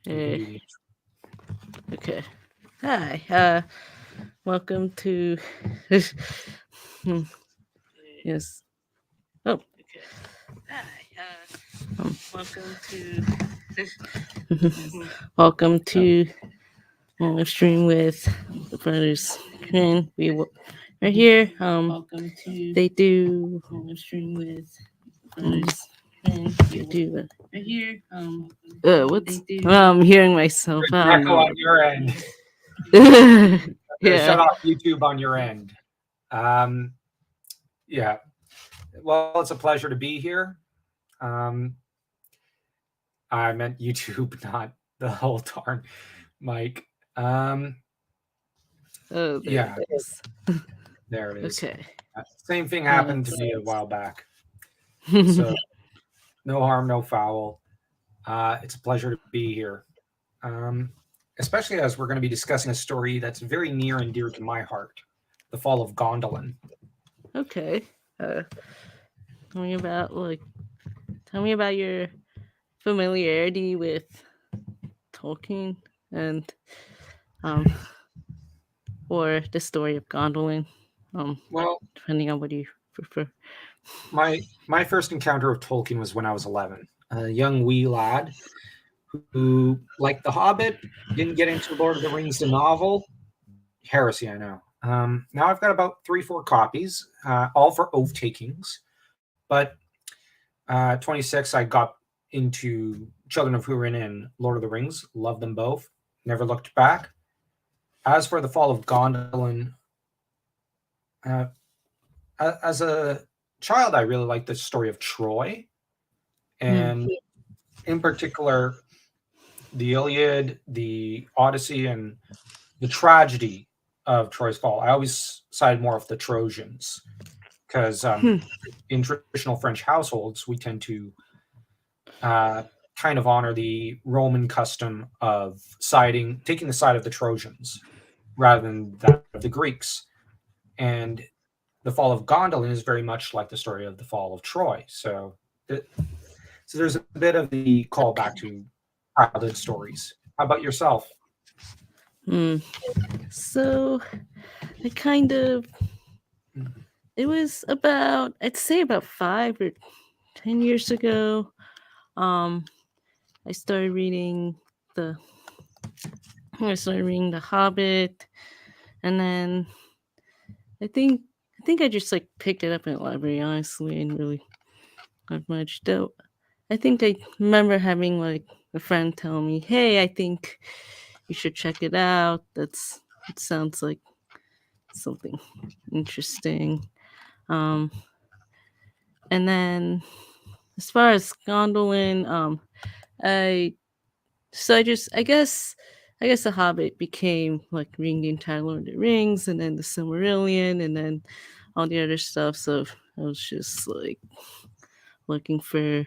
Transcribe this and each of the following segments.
Hey, okay. Hi. Welcome to. Hmm, yes. Oh. Hi. Welcome to. Welcome to stream with the brothers. And we're here. Welcome to. They do stream with brothers. They do. We're here. What's? I'm hearing myself. There's an echo on your end. Yeah. Shut off YouTube on your end. Yeah. Well, it's a pleasure to be here. I meant YouTube, not the whole darn mic. Oh, Yeah, it is. there it is. Okay. Same thing happened to me a while back. So no harm, no foul. It's a pleasure to be here. Especially as we're going to be discussing a story that's very near and dear to my heart, the Fall of Gondolin. Okay. Tell me about your familiarity with Tolkien and um or the story of Gondolin. Well, depending on what you prefer. my first encounter of Tolkien was when I was 11, a young wee lad who, like The Hobbit, didn't get into Lord of the Rings, the novel. Heresy, I know. Now I've got about 3-4 copies, all for oath takings. But 26, I got into Children of Hurin and Lord of the Rings. Loved them both. Never looked back. As for the Fall of Gondolin, uh, as a child, I really liked the story of Troy, and in particular, the Iliad, the Odyssey, and the tragedy of Troy's fall. I always sided more with the Trojans because in traditional French households, we tend to kind of honor the Roman custom of taking the side of the Trojans rather than that of the Greeks. And the fall of Gondolin is very much like the story of the fall of Troy. So there's a bit of the callback to childhood stories. How about yourself? So I kind of it was about I'd say about 5 or 10 years ago. I started reading the Hobbit, and then I think I just like picked it up in the library. Honestly, I didn't really have much. Though I think I remember having like a friend tell me, "Hey, I think you should check it out. It sounds like something interesting." And then as far as Gondolin, I I guess the Hobbit became like reading the entire Lord of the Rings, and then the Silmarillion, and then all the other stuff. So I was just like looking for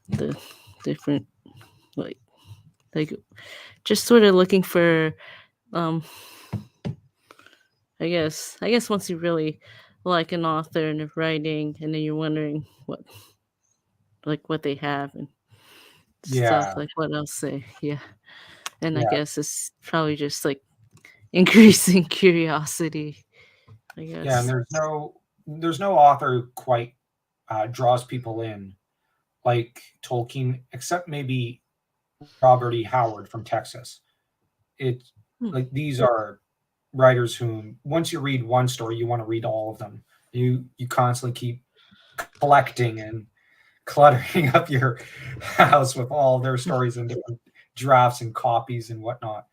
the different like just sort of looking for um I guess once you really like an author and their writing, and then you're wondering what they have and stuff, Yeah, like what else they, yeah. And I yeah, guess it's probably just like increasing curiosity, I yeah. And guess. there's no author who quite draws people in like Tolkien, except maybe Robert E. Howard from Texas. It Hmm. like these are writers whom once you read one story, you want to read all of them. You constantly keep collecting and cluttering up your house with all their stories in different drafts and copies and whatnot.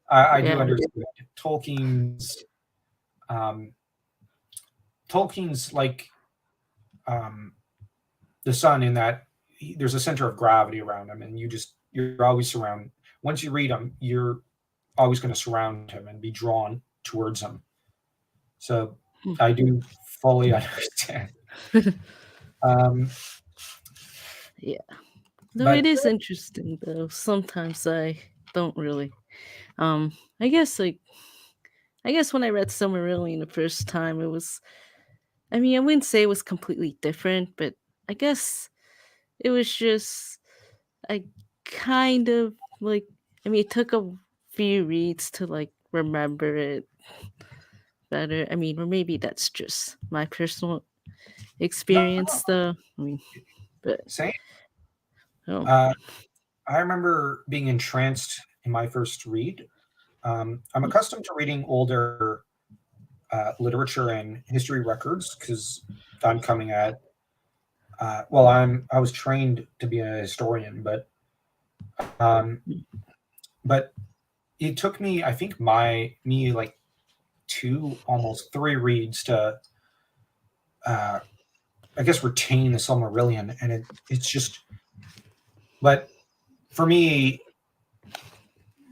I do Yeah. understand Tolkien's um, Tolkien's like um, the sun in that there's a center of gravity around him, and you're always surrounded. Once you read him, you're always going to surround him and be drawn towards him. So I do fully understand. Um, Yeah. Though but it is interesting though. Sometimes I don't really. Um I guess like I guess when I read Silmarillion the first time, it was, I mean, I wouldn't say it was completely different, but I guess it was just I kind of like, I mean, it took a few reads to like remember it better. I mean, or maybe that's just my personal No, experience, though. I mean, but same. oh, Uh, I remember being entranced in my first read. I'm accustomed to reading older literature and history records because I'm coming at well, I was trained to be a historian, um, but it took me, I think, me like two, almost three reads to, uh, I guess, retain the Silmarillion, and it's just. But for me,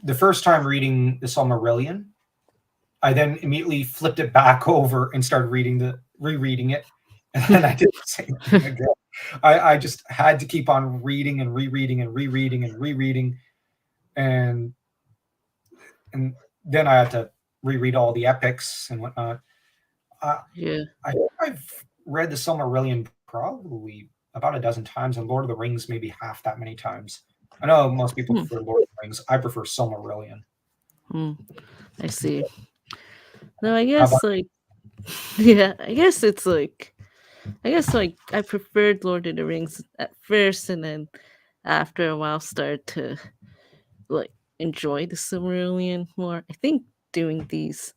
the first time reading the Silmarillion, I then immediately flipped it back over and started rereading it, and then I did the same thing again. I just had to keep on reading and rereading and rereading and rereading, and and then I had to reread all the epics and whatnot. Uh, yeah. I think I've read the Silmarillion probably about a dozen times, and Lord of the Rings maybe half that many times. I know most people Hmm. prefer Lord of the Rings. I prefer Silmarillion. Hmm. I see. No, I How about guess like yeah, I guess it's like I guess like I preferred Lord of the Rings at first, and then after a while started to like enjoy the Silmarillion more. I think doing these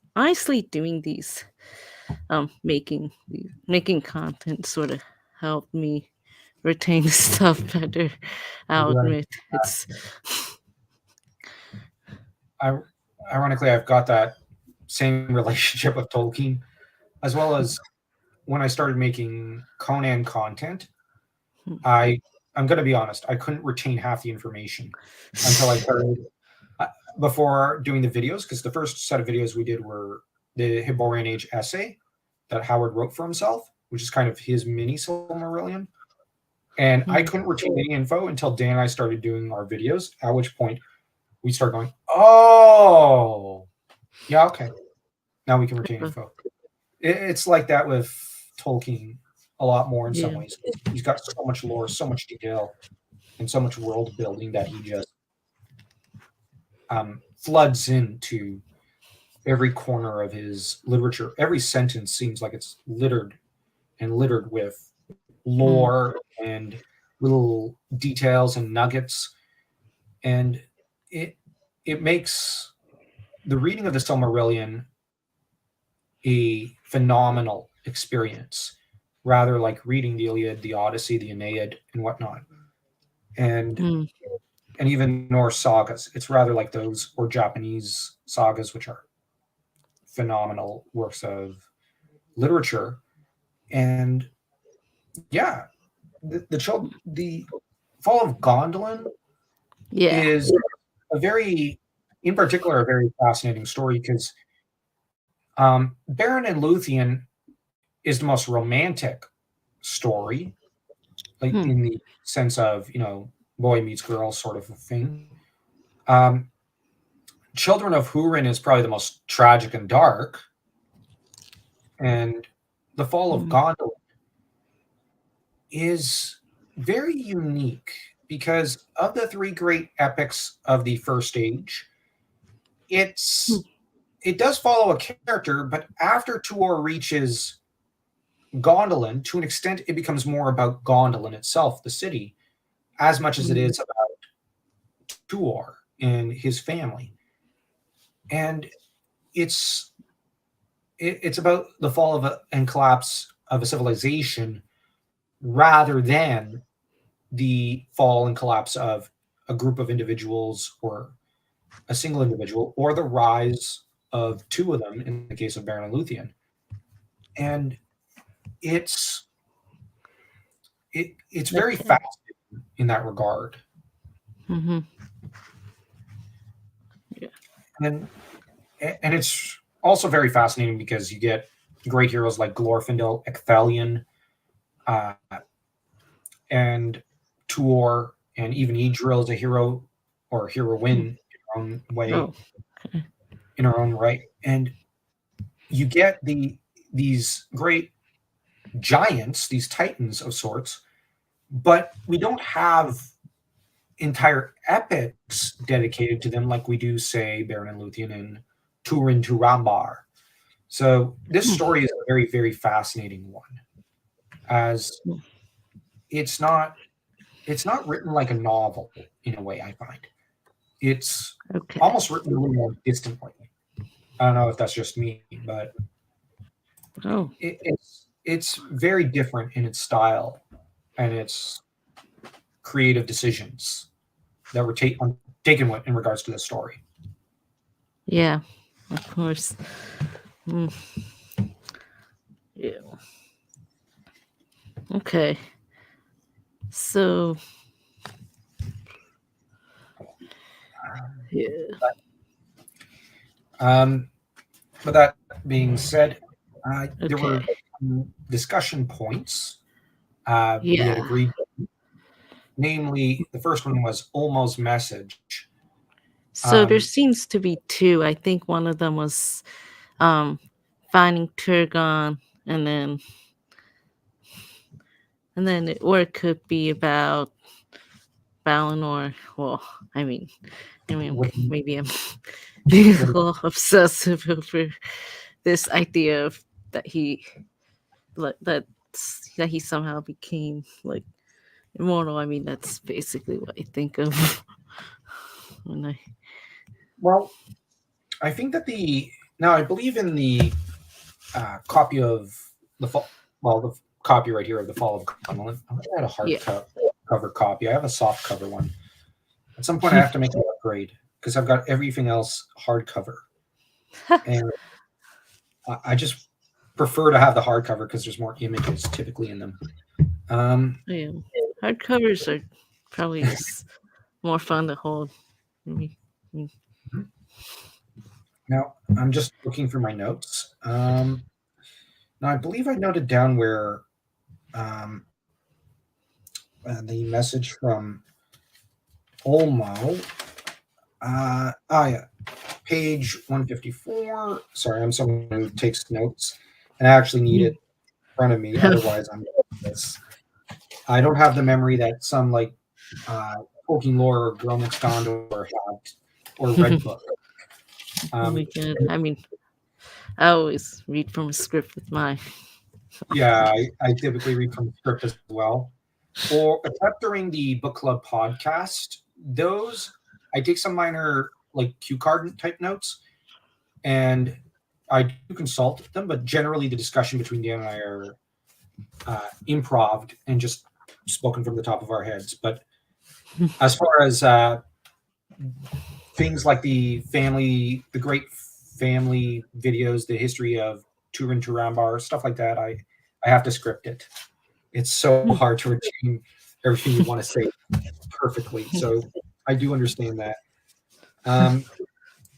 making content sort of helped me retain the stuff better. I'll you? admit it's I, ironically, I've got that same relationship with Tolkien, as well as when I started making Conan content. I I'm going to be honest, I couldn't retain half the information until I started uh, before doing the videos, because the first set of videos we did were the Hyborian Age essay that Howard wrote for himself, which is kind of his mini Silmarillion. And I Hmm. couldn't retain any info until Dan and I started doing our videos, at which point we start going, oh, yeah, okay. Now we can retain info. It's like that with Tolkien a lot more in some Yeah. ways. He's got so much lore, so much detail, and so much world building that he just floods into every corner of his literature. Every sentence seems like it's littered with Hmm. lore and little details and nuggets, and it it makes the reading of the Silmarillion a phenomenal experience, rather like reading the Iliad, the Odyssey, the Aeneid, and whatnot, and Hmm. and even Norse sagas. It's rather like those, or Japanese sagas, which are phenomenal works of literature. And yeah, the Fall of Gondolin Yeah. is a very, in particular, a very fascinating story because Baron and Luthien is the most romantic story, like Hmm. in the sense of, boy meets girl sort of a thing. Um, Children of Húrin is probably the most tragic and dark, and the Fall of Hmm. Gondolin is very unique because of the three great epics of the First Age, Hmm. it's it does follow a character, but after Tuor reaches Gondolin, to an extent, it becomes more about Gondolin itself, the city, as much as it Hmm. is about Tuor and his family. And it's it's about the fall of and collapse of a civilization rather than the fall and collapse of a group of individuals or a single individual, or the rise of two of them in the case of Baron and Luthien. And it's it's very Okay. fascinating in that regard. Hmm. Yeah. And and it's also very fascinating because you get great heroes like Glorfindel, Ecthelion, uh, and Tuor, and even Idril is a hero or heroine Hmm. in her own way, Oh. Okay. in her own right. And you get these great giants, these titans of sorts, but we don't have entire epics dedicated to them, like we do, say, Baron and Luthien and Turin to Rambar. So this Hmm. story is a very, very fascinating one, as it's not it's not written like a novel in a way. I find it's Okay. almost written a little more distantly. I don't know if that's just me, but Oh, it's very different in its style and its creative decisions that were taken with in regards to the story. yeah, of course. Mm, yeah. Okay. So, yeah. Um, but that being said, there were Okay. discussion points we had Yeah. agreed. Namely, the first one was Olmo's message. So there Um, seems to be two. I think one of them was um finding Turgon, and or it could be about Valinor. Well, I mean, what, maybe I'm being a what, little obsessive over this idea of that he that that he somehow became like immortal. I mean, that's basically what I think of when I. well, I think that now I believe in the copy of the the copy right here of the Fall of Gondolin. I had a Yeah. cover copy. I have a soft cover one. At some point, I have to make an upgrade because I've got everything else hardcover, and I just prefer to have the hardcover because there's more images typically in them. Um, Yeah. Hardcovers are probably just more fun to hold. Maybe. Now I'm just looking through my notes. Now I believe I noted down where um, the message from Olmo. Yeah, page 154. Sorry, I'm someone who takes notes, and I actually need it in front of me. Otherwise, I'm this. I don't have the memory that some like uh, Tolkien lore or Girl Next Gondor had or Red Book. Oh Um, my god. I mean, I always read from a script with mine. yeah, I typically read from the script as well. Or except during the book club podcast, those I take some minor like cue card type notes, and I do consult them. But generally, the discussion between Dan and I are improved and just spoken from the top of our heads. But as far as things like the great family videos, the history of Turin Turambar, stuff like that, I have to script it. It's so hard to retain everything you want to say perfectly. So I do understand that. Um,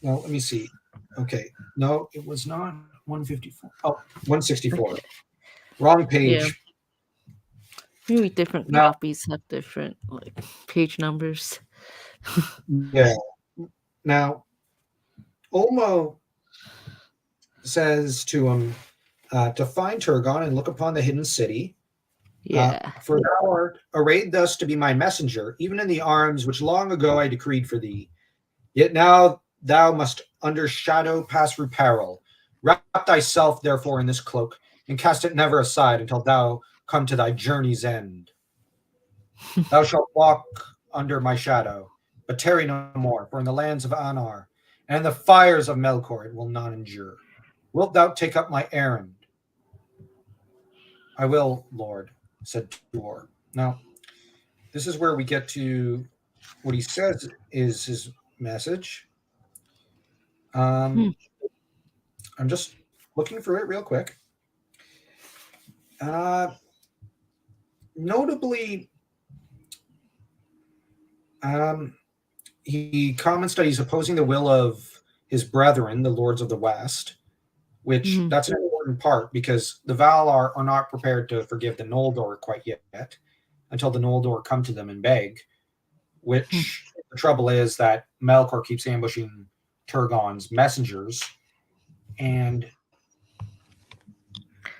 well, let me see. Okay. No, it was not 154. Oh, 164. Okay. Wrong Yeah. page. Maybe different Now, copies have different like page numbers. yeah. Now, Olmo says to him to find Turgon and look upon the hidden city. Yeah. For thou art arrayed thus to be my messenger, even in the arms which long ago I decreed for thee. Yet now thou must under shadow pass through peril. Wrap thyself therefore in this cloak, and cast it never aside until thou come to thy journey's end. Thou shalt walk under my shadow, but tarry no more, for in the lands of Anar and in the fires of Melkor it will not endure. Wilt thou take up my errand? I will, Lord, said Tuor. Now, this is where we get to what he says is his message. Hmm. Um, I'm just looking through it real quick. Uh, Notably, um, he comments that he's opposing the will of his brethren, the lords of the West, which Hmm. that's an important part because the Valar are not prepared to forgive the Noldor quite yet until the Noldor come to them and beg. Hmm. Which the trouble is that Melkor keeps ambushing Turgon's messengers, and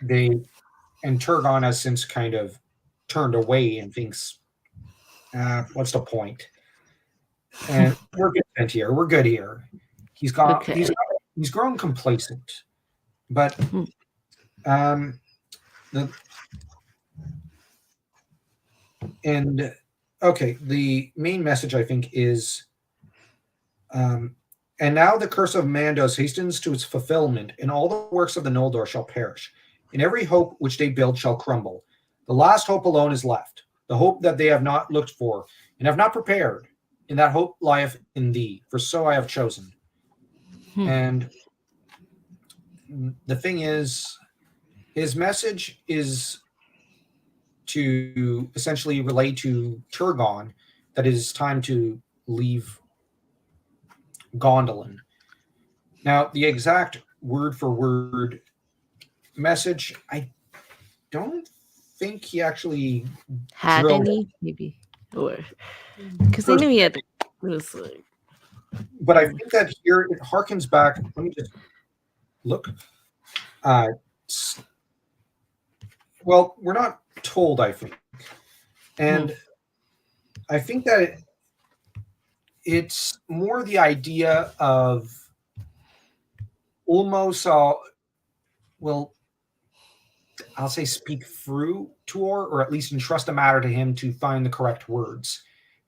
they and Turgon has since kind of turned away and thinks, what's the point? and we're content here. We're good here. He's got Okay. he's grown complacent, but Hmm. um, the and okay, the main message I think is um, and now the curse of Mandos hastens to its fulfillment, and all the works of the Noldor shall perish, and every hope which they build shall crumble. The last hope alone is left, the hope that they have not looked for and have not prepared, and that hope lieth in thee, for so I have chosen. Hmm. And the thing is, his message is to essentially relate to Turgon that it is time to leave Gondolin. Now, the exact word for word message, I don't think he actually Had drilled any maybe, or because I first, knew he had. It was like, but I think that here it harkens back. Let me just look. Uh, well, we're not told, I think, hmm. and I think that it's more the idea of almost, well, I'll say speak through Tuor, or at least entrust a matter to him to find the correct words,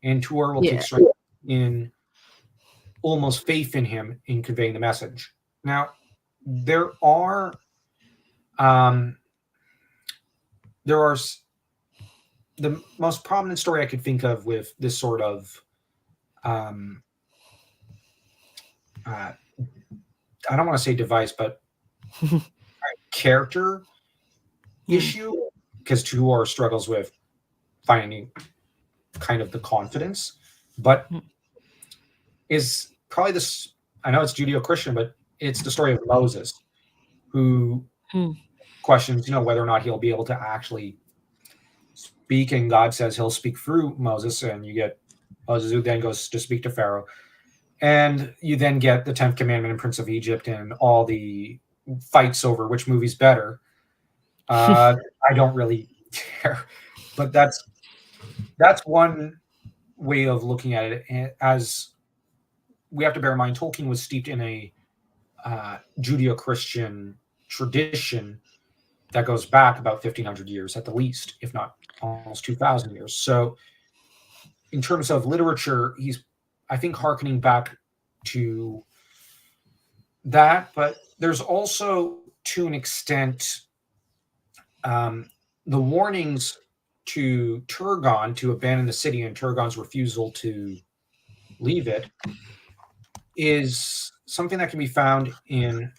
and Tuor will take Yeah. strength in almost faith in him in conveying the message. Now, there are um, there are the most prominent story I could think of with this sort of um, uh, I don't want to say device, but character Hmm. issue, because Tuor struggles with finding kind of the confidence, but Hmm. is probably this. I know it's Judeo-Christian, but it's the story of Moses, who Hmm. questions, whether or not he'll be able to actually speak, and God says he'll speak through Moses, and you get Moses who then goes to speak to Pharaoh, and you then get the 10th commandment and Prince of Egypt and all the fights over which movie's better. I don't really care, but that's one way of looking at it. As we have to bear in mind, Tolkien was steeped in a Judeo-Christian tradition that goes back about 1,500 years at the least, if not almost 2,000 years. So, in terms of literature, he's, I think, harkening back to that. But there's also, to an extent, um, the warnings to Turgon to abandon the city and Turgon's refusal to leave it is something that can be found in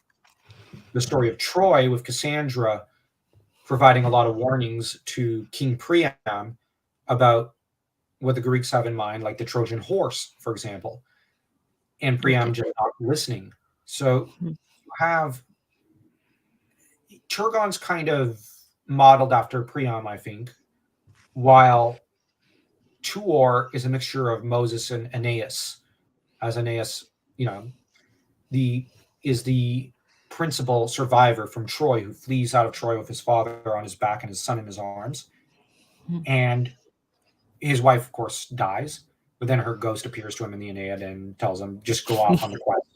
the story of Troy, with Cassandra providing a lot of warnings to King Priam about what the Greeks have in mind, like the Trojan horse, for example, and Priam Okay. just not listening. So Hmm. you have Turgon's kind of modeled after Priam, I think, while Tuor is a mixture of Moses and Aeneas, as Aeneas, you know, the is the principal survivor from Troy, who flees out of Troy with his father on his back and his son in his arms. Hmm. And his wife, of course, dies, but then her ghost appears to him in the Aeneid and tells him, just go off on the quest.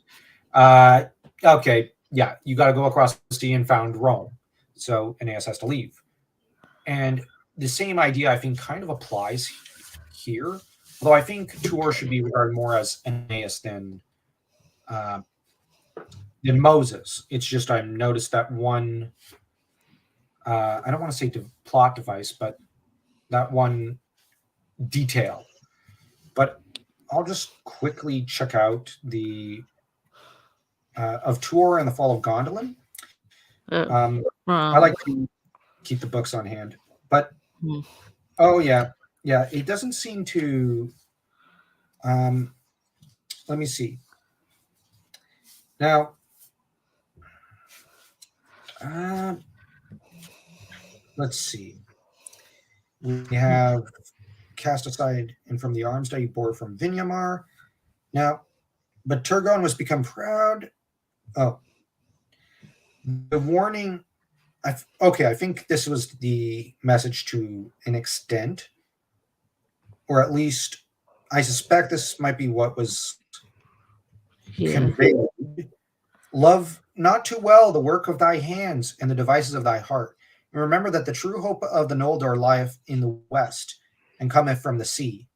Uh, okay, yeah, you got to go across the sea and found Rome. So Aeneas has to leave. And the same idea, I think, kind of applies here. Although I think Tuor should be regarded more as Aeneas uh, than Moses. It's just I noticed that one. I don't want to say plot device, but that one detail. But I'll just quickly check out the of Tuor and the Fall of Gondolin. Oh, I like wrong. to keep the books on hand, but Hmm. oh yeah, yeah, it doesn't seem to. Um, Let me see now. Uh, let's see. We have cast aside and from the arms that you bore from Vinyamar. Now, but Turgon was become proud. Oh, the warning. Okay, I think this was the message to an extent, or at least I suspect this might be what was Yeah. conveyed. Love not too well the work of thy hands and the devices of thy heart. And remember that the true hope of the Noldor lieth in the west and cometh from the sea.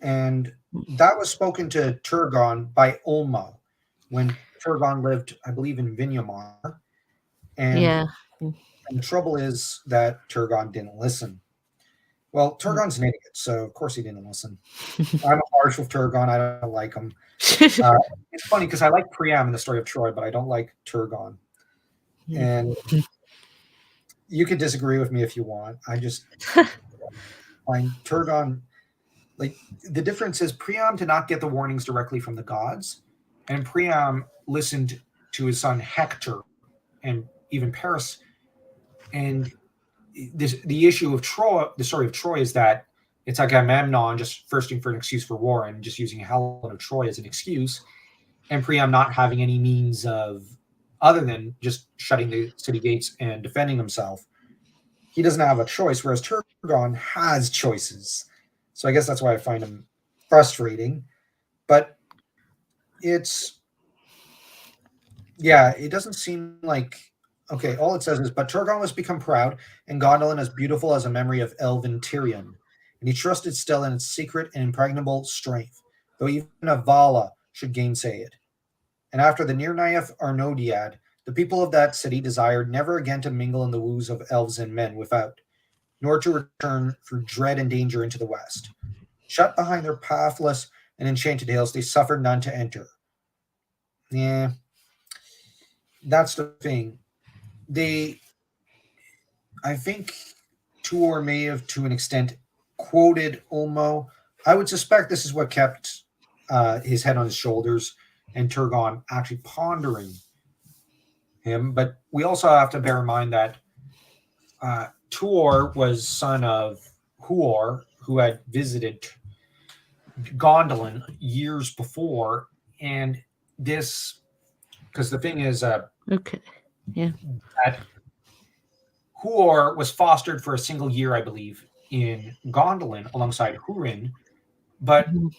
And that was spoken to Turgon by Ulmo when Turgon lived, I believe, in Vinyamar. And, Yeah. and the trouble is that Turgon didn't listen. Well, Turgon's an idiot, so of course he didn't listen. I'm harsh with Turgon. I don't like him. Uh, it's funny because I like Priam in the story of Troy, but I don't like Turgon. And you could disagree with me if you want. I just find Turgon, like, the difference is Priam did not get the warnings directly from the gods, and Priam listened to his son Hector and even Paris. And the issue of Troy, the story of Troy, is that it's like Agamemnon just thirsting for an excuse for war and just using Helen of Troy as an excuse, and Priam not having any means of other than just shutting the city gates and defending himself. He doesn't have a choice, whereas Turgon has choices. So I guess that's why I find him frustrating. But it's, yeah, it doesn't seem like, okay, all it says is, but Turgon was become proud, and Gondolin as beautiful as a memory of elven Tyrion. And he trusted still in its secret and impregnable strength, though even a Vala should gainsay it. And after the near Nyeth Arnodiad, the people of that city desired never again to mingle in the woos of elves and men without, nor to return through dread and danger into the west. Shut behind their pathless and enchanted hills, they suffered none to enter. Yeah, that's the thing. They, I think Tuor may have, to an extent, quoted Ulmo. I would suspect this is what kept his head on his shoulders and Turgon actually pondering him. But we also have to bear in mind that Tuor was son of Huor, who had visited Gondolin years before, and this, because the thing is Okay. Yeah. that Huor was fostered for a single year, I believe, in Gondolin alongside Hurin, but Mhm.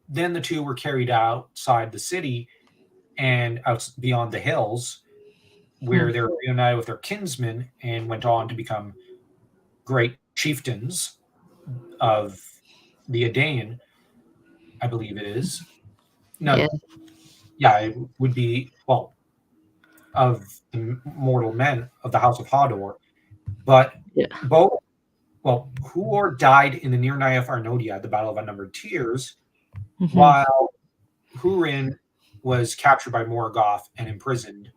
then the two were carried outside the city and out beyond the hills, Hmm. where they were reunited with their kinsmen and went on to become great chieftains of the Edain, I believe it is. No, Yeah. yeah, it would be, well, of the mortal men of the House of Hodor. But Yeah. both, well, Huor died in the near Nyaf Arnodia at the Battle of Unnumbered Tears, Hmm. while Hurin was captured by Morgoth and imprisoned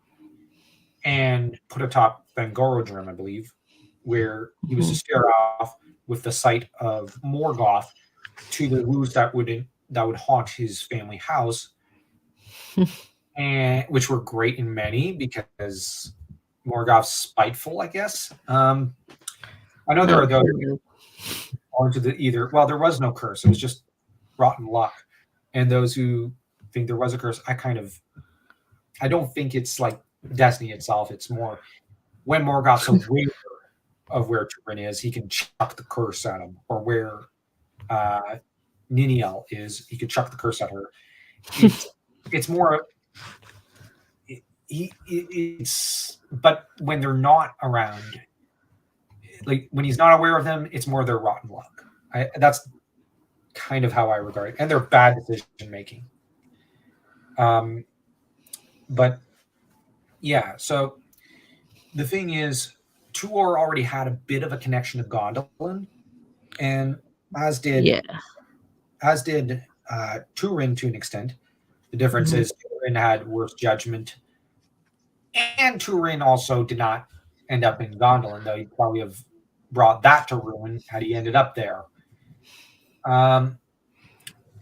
and put atop Bangorodrim, I believe, where he was to Hmm. stare off with the sight of Morgoth to the woos that would haunt his family house, and which were great in many because Morgoth's spiteful, I guess. I know there No. are those No. onto the either. Well, there was no curse; it was just rotten luck. And those who think there was a curse, I don't think it's like destiny itself. It's more when Morgoth's aware of where Turin is, he can chuck the curse at him, or where uh, Niniel is, he can chuck the curse at her. It's it's more it's but when they're not around, like when he's not aware of them, it's more their rotten luck. That's kind of how I regard it, and their bad decision making. Um, but yeah, so the thing is, Tuor already had a bit of a connection to Gondolin, and as did Yeah. as did Turin to an extent. The difference Hmm. is Turin had worse judgment, and Turin also did not end up in Gondolin, though he'd probably have brought that to ruin had he ended up there. Um,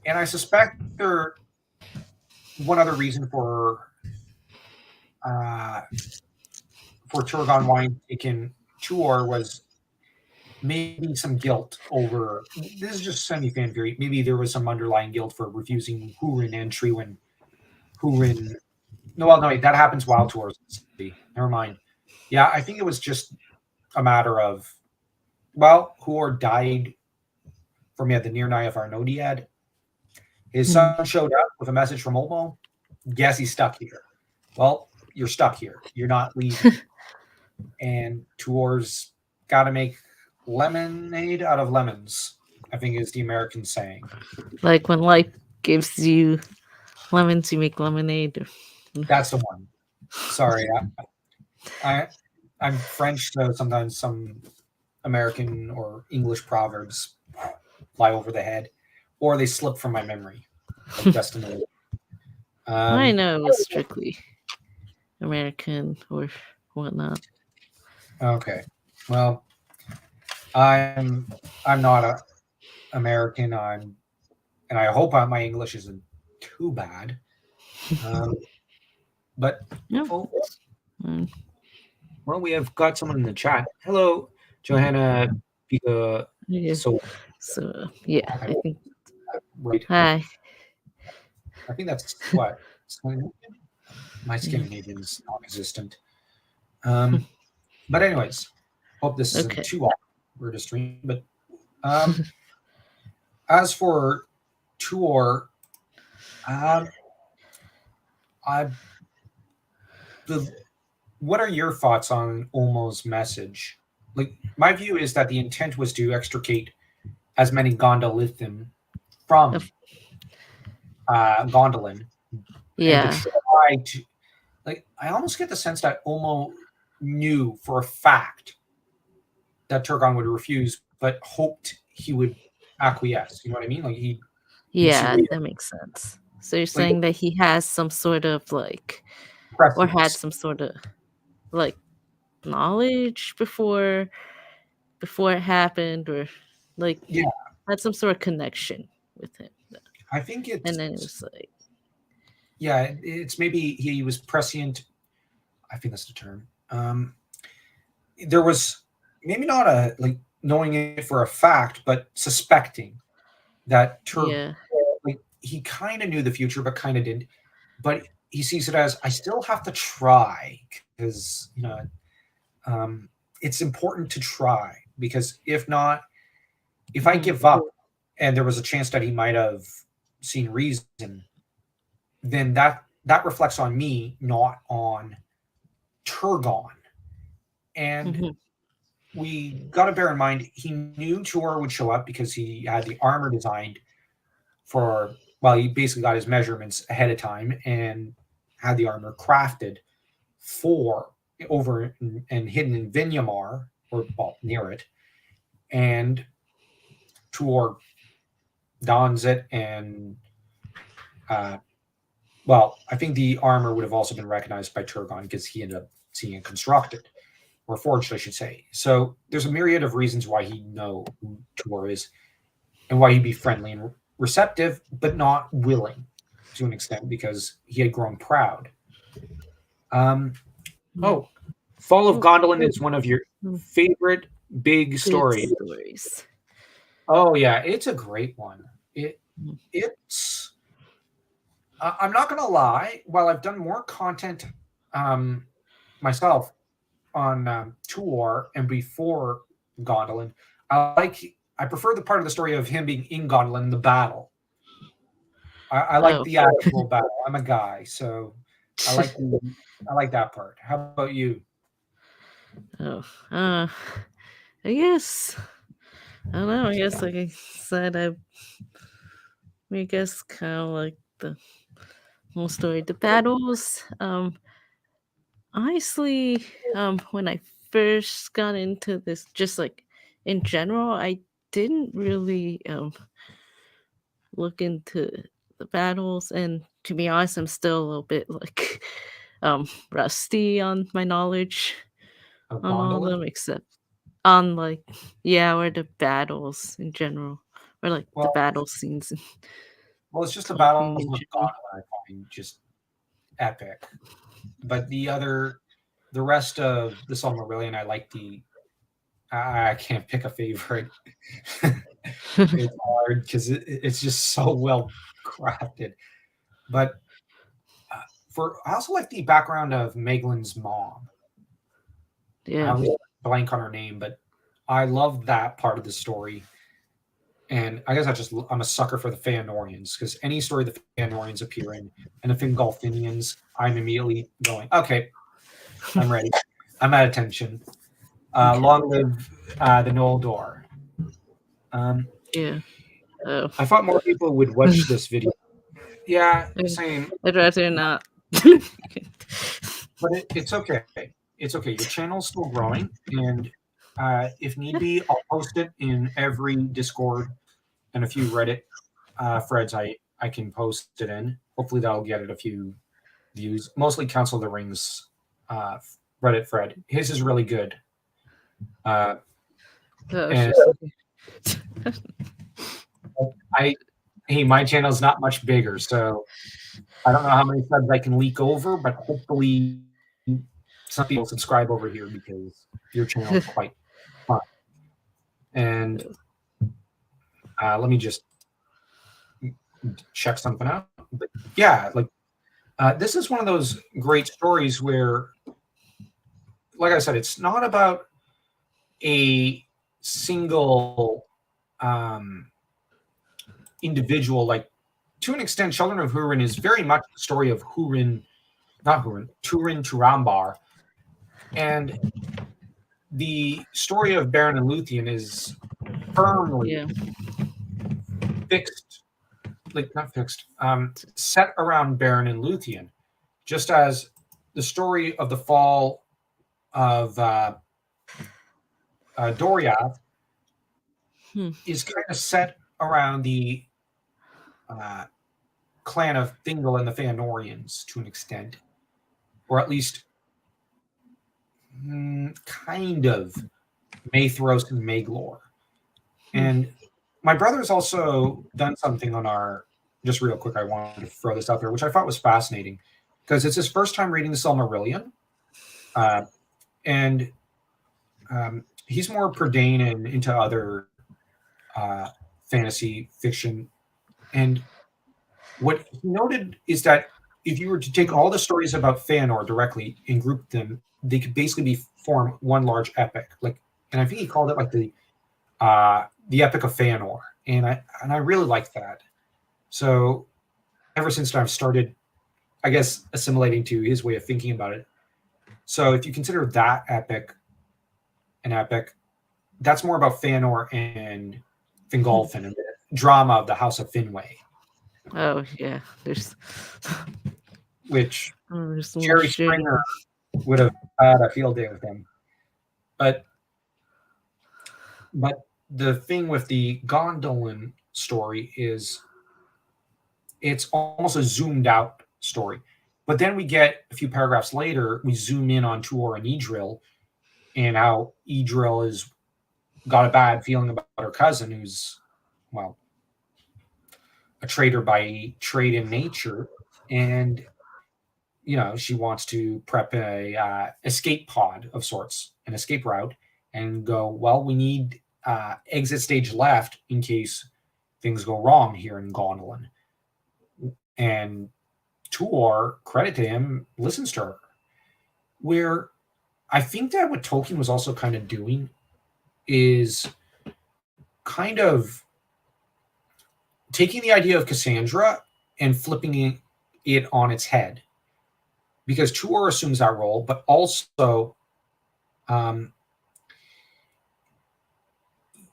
and I suspect there one other reason uh, for Turgon wanting taken Tuor was maybe some guilt over. This is just semi fan theory. Maybe there was some underlying guilt for refusing Hurin entry when Hurin. No, well, no, that happens while Tuor's in the city. Never mind. Yeah, I think it was just a matter of, well, Huor died from the near nigh of Arnodiad. His Hmm. son showed up with a message from Olmo. Guess he's stuck here. Well, you're stuck here. You're not leaving. And Tuor's got to make lemonade out of lemons, I think is the American saying. Like when life gives you lemons, you make lemonade. That's the one. Sorry, I I'm French, so sometimes some American or English proverbs fly over the head, or they slip from my memory, like destiny. I Um, know it was strictly American or whatnot. okay, well, I'm not a American. And I hope my English isn't too bad. Um, but Yeah. oh, Mm, well, we have got someone in the chat. Hello, Johanna Pika. yeah. So So yeah, I I hope think. that right. Hi. I think that's what my Yeah. Scandinavian's non-existent. Um, but anyways, hope this isn't Okay. too awkward to stream. But um, as for Tuor, um, I the what are your thoughts on Olmo's message? Like, my view is that the intent was to extricate as many Gondolithim from Of- Gondolin, and to Yeah. try to, like, I almost get the sense that Olmo knew for a fact that Turgon would refuse, but hoped he would acquiesce. You know what I mean? Like he'd see Yeah, what, that makes sense. So you're like, saying that he has some sort of like, or had prescience. some sort of like knowledge before it happened, or like Yeah, had some sort of connection with him. I think And it's then it was like, yeah, it's maybe he was prescient. I think that's the term. There was maybe not a like knowing it for a fact, but suspecting that yeah, like he kind of knew the future, but kind of didn't. But he sees it as I still have to try because um, it's important to try because if not, if I mhm, give up and there was a chance that he might have seen reason, then that reflects on me, not on Turgon. And mhm, we got to bear in mind he knew Tuor would show up because he had the armor designed for. Well, he basically got his measurements ahead of time and had the armor crafted for over and hidden in Vinyamar or well, near it, and Tuor dons it and uh, well, I think the armor would have also been recognized by Turgon because he ended up seeing it constructed or forged, I should say. So there's a myriad of reasons why he'd know who Tuor is and why he'd be friendly and receptive, but not willing to an extent because he had grown proud. Um, mhm. oh, Fall of Oh, Gondolin is one of your mm, favorite big good stories. stories. Oh yeah, it's a great one. It Mhm. it's I'm not gonna lie. While I've done more content um, myself on Tuor and before Gondolin, I prefer the part of the story of him being in Gondolin, the battle. I like Oh, the actual battle. I'm a guy, so I like I like that part. How about you? oh, I guess I don't know. I guess like I said, I guess kind of like the whole story. The battles, honestly, when I first got into this, just like in general, I didn't really look into the battles, and to be honest, I'm still a little bit like rusty on my knowledge Of on all of Gondolin? them, except on like yeah, or the battles in general, or like the Well, battle scenes in well, it's just the battles Tolkien with in general. Gondolin I find just epic. But the rest of the Silmarillion, I like the. I can't pick a favorite. It's hard because it's just so well crafted. But for I also like the background of Meglin's mom. I Yeah. always blank on her name, but I love that part of the story. and I guess I'm a sucker for the Fëanorians, because any story the Fëanorians appear in and the Fingolfinians, I'm immediately going, okay, I'm ready. I'm at attention. Okay. Long live the Noldor. Um, Yeah. Oh. I thought more people would watch this video. Yeah, same. I'd rather not. But it's okay. It's okay. Your channel's still growing, and if need be, I'll post it in every Discord and a few Reddit threads I can post it in. Hopefully, that'll get it a few views. Mostly Council of the Rings Reddit thread. His is really good. Oh, And my channel's not much bigger, so I don't know how many subs I can leak over, but hopefully some people subscribe over here because your channel is quite fun. And let me just check something out. But yeah, like this is one of those great stories where, like I said, it's not about a single individual. Like, to an extent, Children of Húrin is very much the story of Turin Turambar, and the story of Beren and Luthien is firmly fixed, like not fixed, set around Beren and Luthien, just as the story of the fall of Doriath is kind of set around the clan of Thingol and the Fëanorians to an extent, or at least kind of Maethros and Maglor. And my brother's also done something on our, just real quick, I wanted to throw this out there, which I thought was fascinating, because it's his first time reading the Silmarillion. And he's more Prydain and into other fantasy fiction. And what he noted is that if you were to take all the stories about Fëanor directly and group them, they could basically form one large epic. Like, and I think he called it like the Epic of Fëanor, and I really like that. So ever since I've started, I guess, assimilating to his way of thinking about it. So if you consider that epic an epic, that's more about Fëanor and Fingolfin and the drama of the House of Finwë. Oh yeah, there's which Jerry Springer would have had a field day with him. But the thing with the Gondolin story is it's almost a zoomed out story. But then we get a few paragraphs later, we zoom in on Tuor and Idril, and how Idril has got a bad feeling about her cousin, who's, well, a traitor by trade in nature, and she wants to prep a escape pod of sorts, an escape route, and go, well, we need exit stage left in case things go wrong here in Gondolin. And Tuor, credit to him, listens to her. Where I think that what Tolkien was also kind of doing is kind of taking the idea of Cassandra and flipping it on its head. Because Tuor assumes that role, but also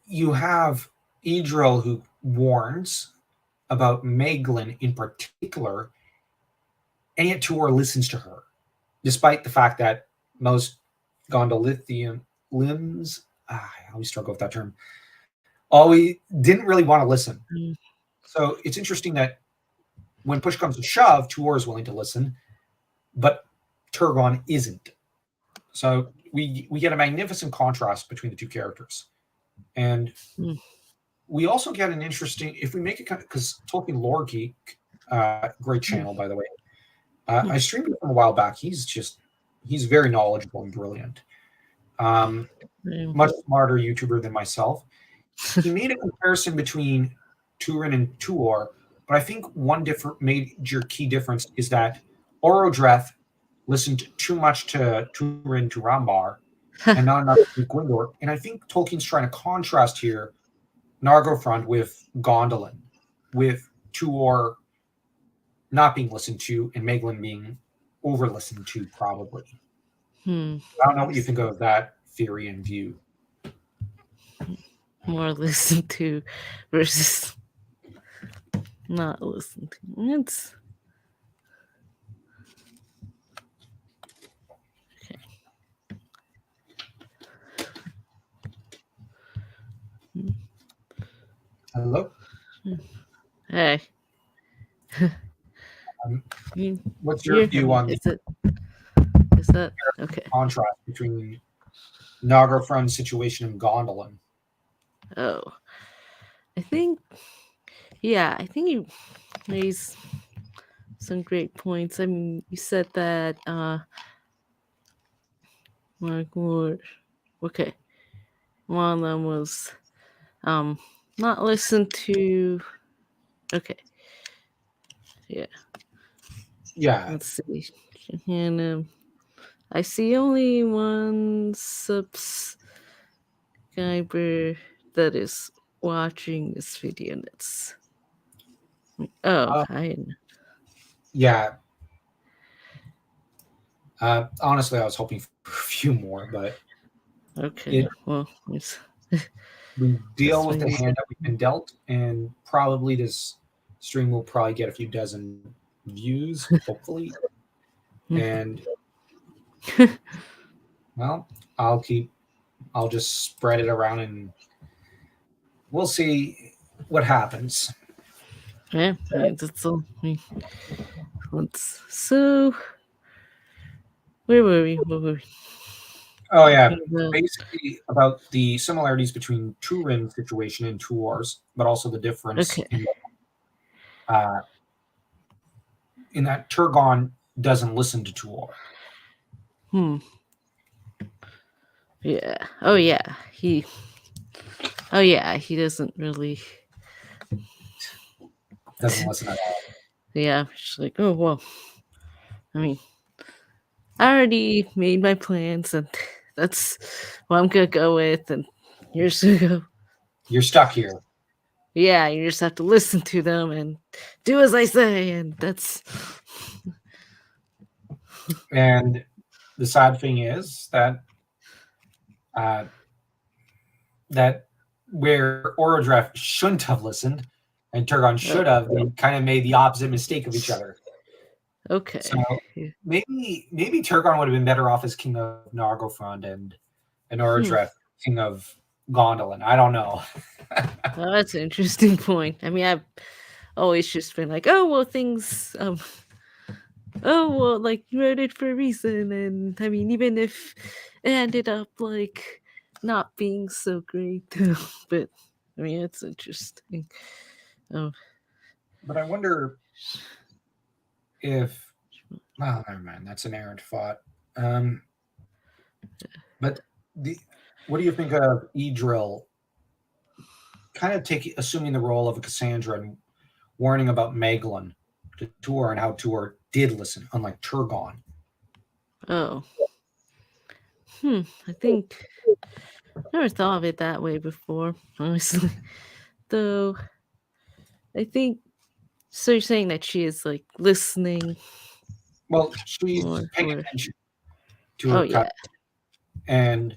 you have Idril, who warns about Maeglin in particular, and yet Tuor listens to her, despite the fact that most Gondolithians, I always struggle with that term, always didn't really want to listen. So it's interesting that when push comes to shove, Tuor is willing to listen, but Turgon isn't. So we get a magnificent contrast between the two characters. And we also get an interesting, if we make it kind of, because Tolkien Lore Geek, great channel, by the way. I streamed it from a while back. He's very knowledgeable and brilliant. Much smarter YouTuber than myself. He made a comparison between Turin and Tuor, but I think one major key difference is that Orodreth listened too much to Turin Turambar and not enough to Gwindor. And I think Tolkien's trying to contrast here Nargothrond with Gondolin, with Tuor not being listened to and Meglin being over listened to, probably. Hmm. I don't know what you think of that theory and view. More listen to versus not listen to. It's okay. Hello? Hey, Um, you, what's your you're view on the is it? Is that okay? contrast between Nargothrond's situation and Gondolin? Oh, I think yeah. I think you raised some great points. I mean, you said that Mark Ward. Okay, one of them was um not listen to. Okay, yeah. Yeah. Let's see. And I see only one subscriber that is watching this video. That's oh, Uh, I yeah. Honestly, I was hoping for a few more, but okay. it Well, it's we deal that's with the maybe hand that we've been dealt, and probably this stream will probably get a few dozen views, hopefully. And well, I'll keep. I'll just spread it around, and we'll see what happens. yeah. That's all. Let's so where were we? Where were we? Oh yeah, About, basically about the similarities between Turin's situation and Tuor's, but also the difference okay. uh, in that Turgon doesn't listen to Tuor. Hmm. Yeah. Oh yeah. He. Oh yeah. He doesn't really. Doesn't listen at all. Yeah. She's like, oh well. I mean, I already made my plans, and that's what I'm gonna go with. And you're just gonna go. You're stuck here. Yeah, you just have to listen to them and do as I say, and that's And the sad thing is that uh, that where Orodreth shouldn't have listened and Turgon oh, should have, they kind of made the opposite mistake of each other. So okay. maybe Turgon would have been better off as king of Nargothrond and Hmm. Orodreth king of Gondolin. I don't know. Well, that's an interesting point. I mean, I've always just been like, oh well, things. Oh well, like you wrote it for a reason, and I mean, even if it ended up like not being so great, but I mean, it's interesting. Oh, But I wonder if oh never mind, that's an errant thought. Um, but the what do you think of Idril kind of take assuming the role of a Cassandra and warning about Meglin to Tuor and how Tuor did listen, unlike Turgon. oh. I think never thought of it that way before, honestly. Though I think so. You're saying that she is like listening Well, she's more, paying or attention to oh her yeah, cut, and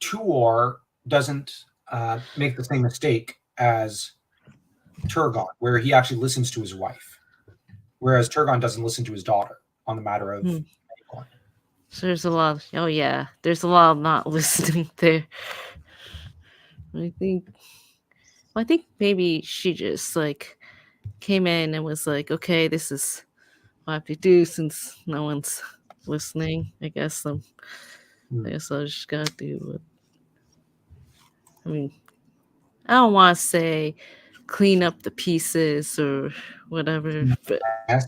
Tuor doesn't make the same mistake as Turgon, where he actually listens to his wife, whereas Turgon doesn't listen to his daughter on the matter of hmm. Meglin. So there's a lot. Oh yeah, there's a lot of not listening there. I think. I think maybe she just like came in and was like, okay, this is what I have to do since no one's listening. I guess Hmm. I guess I just gotta do what. I mean, I don't want to say clean up the pieces or whatever, but Yes,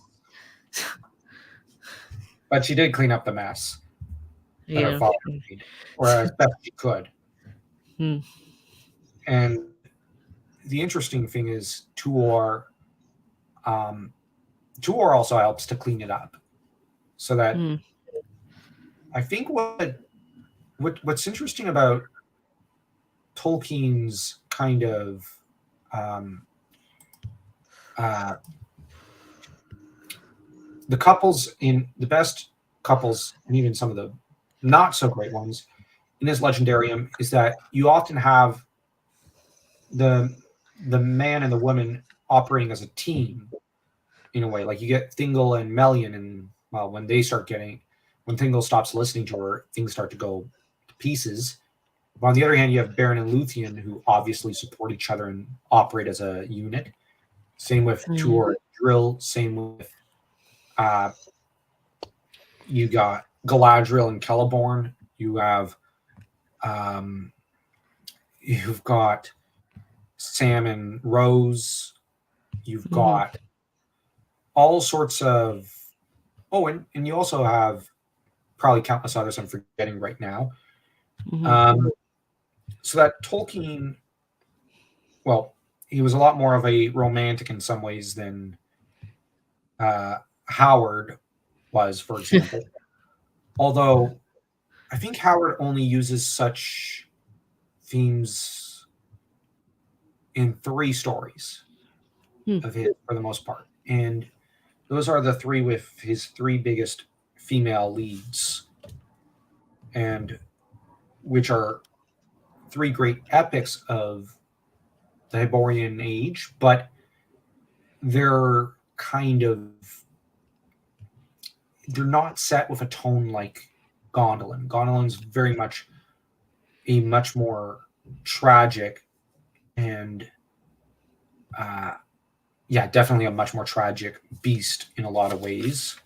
but she did clean up the mess that her yeah. father made, or as best she could. Hmm. And the interesting thing is um, Tuor also helps to clean it up, so that Hmm. Hmm. I think what's interesting about Tolkien's kind of um, uh, the couples in the best couples, and even some of the not so great ones in his legendarium, is that you often have the the man and the woman operating as a team in a way. Like you get Thingol and Melian, and well, when Thingol stops listening to her, things start to go to pieces. But on the other hand, you have Baron and Luthien, who obviously support each other and operate as a unit. Same with Mm, Tuor and Drill. Same with uh, you got Galadriel and Celeborn. Um, you've got Sam and Rose. You've mhm, got all sorts of and you also have probably countless others I'm forgetting right now. mhm, Um, so that Tolkien, well, he was a lot more of a romantic in some ways than uh, Howard was, for example. Although I think Howard only uses such themes in three stories mm, of his for the most part. And those are the three with his three biggest female leads, and which are three great epics of the Hyborian age, but they're kind of they're not set with a tone like Gondolin. Gondolin's very much a much more tragic and uh, yeah, definitely a much more tragic beast in a lot of ways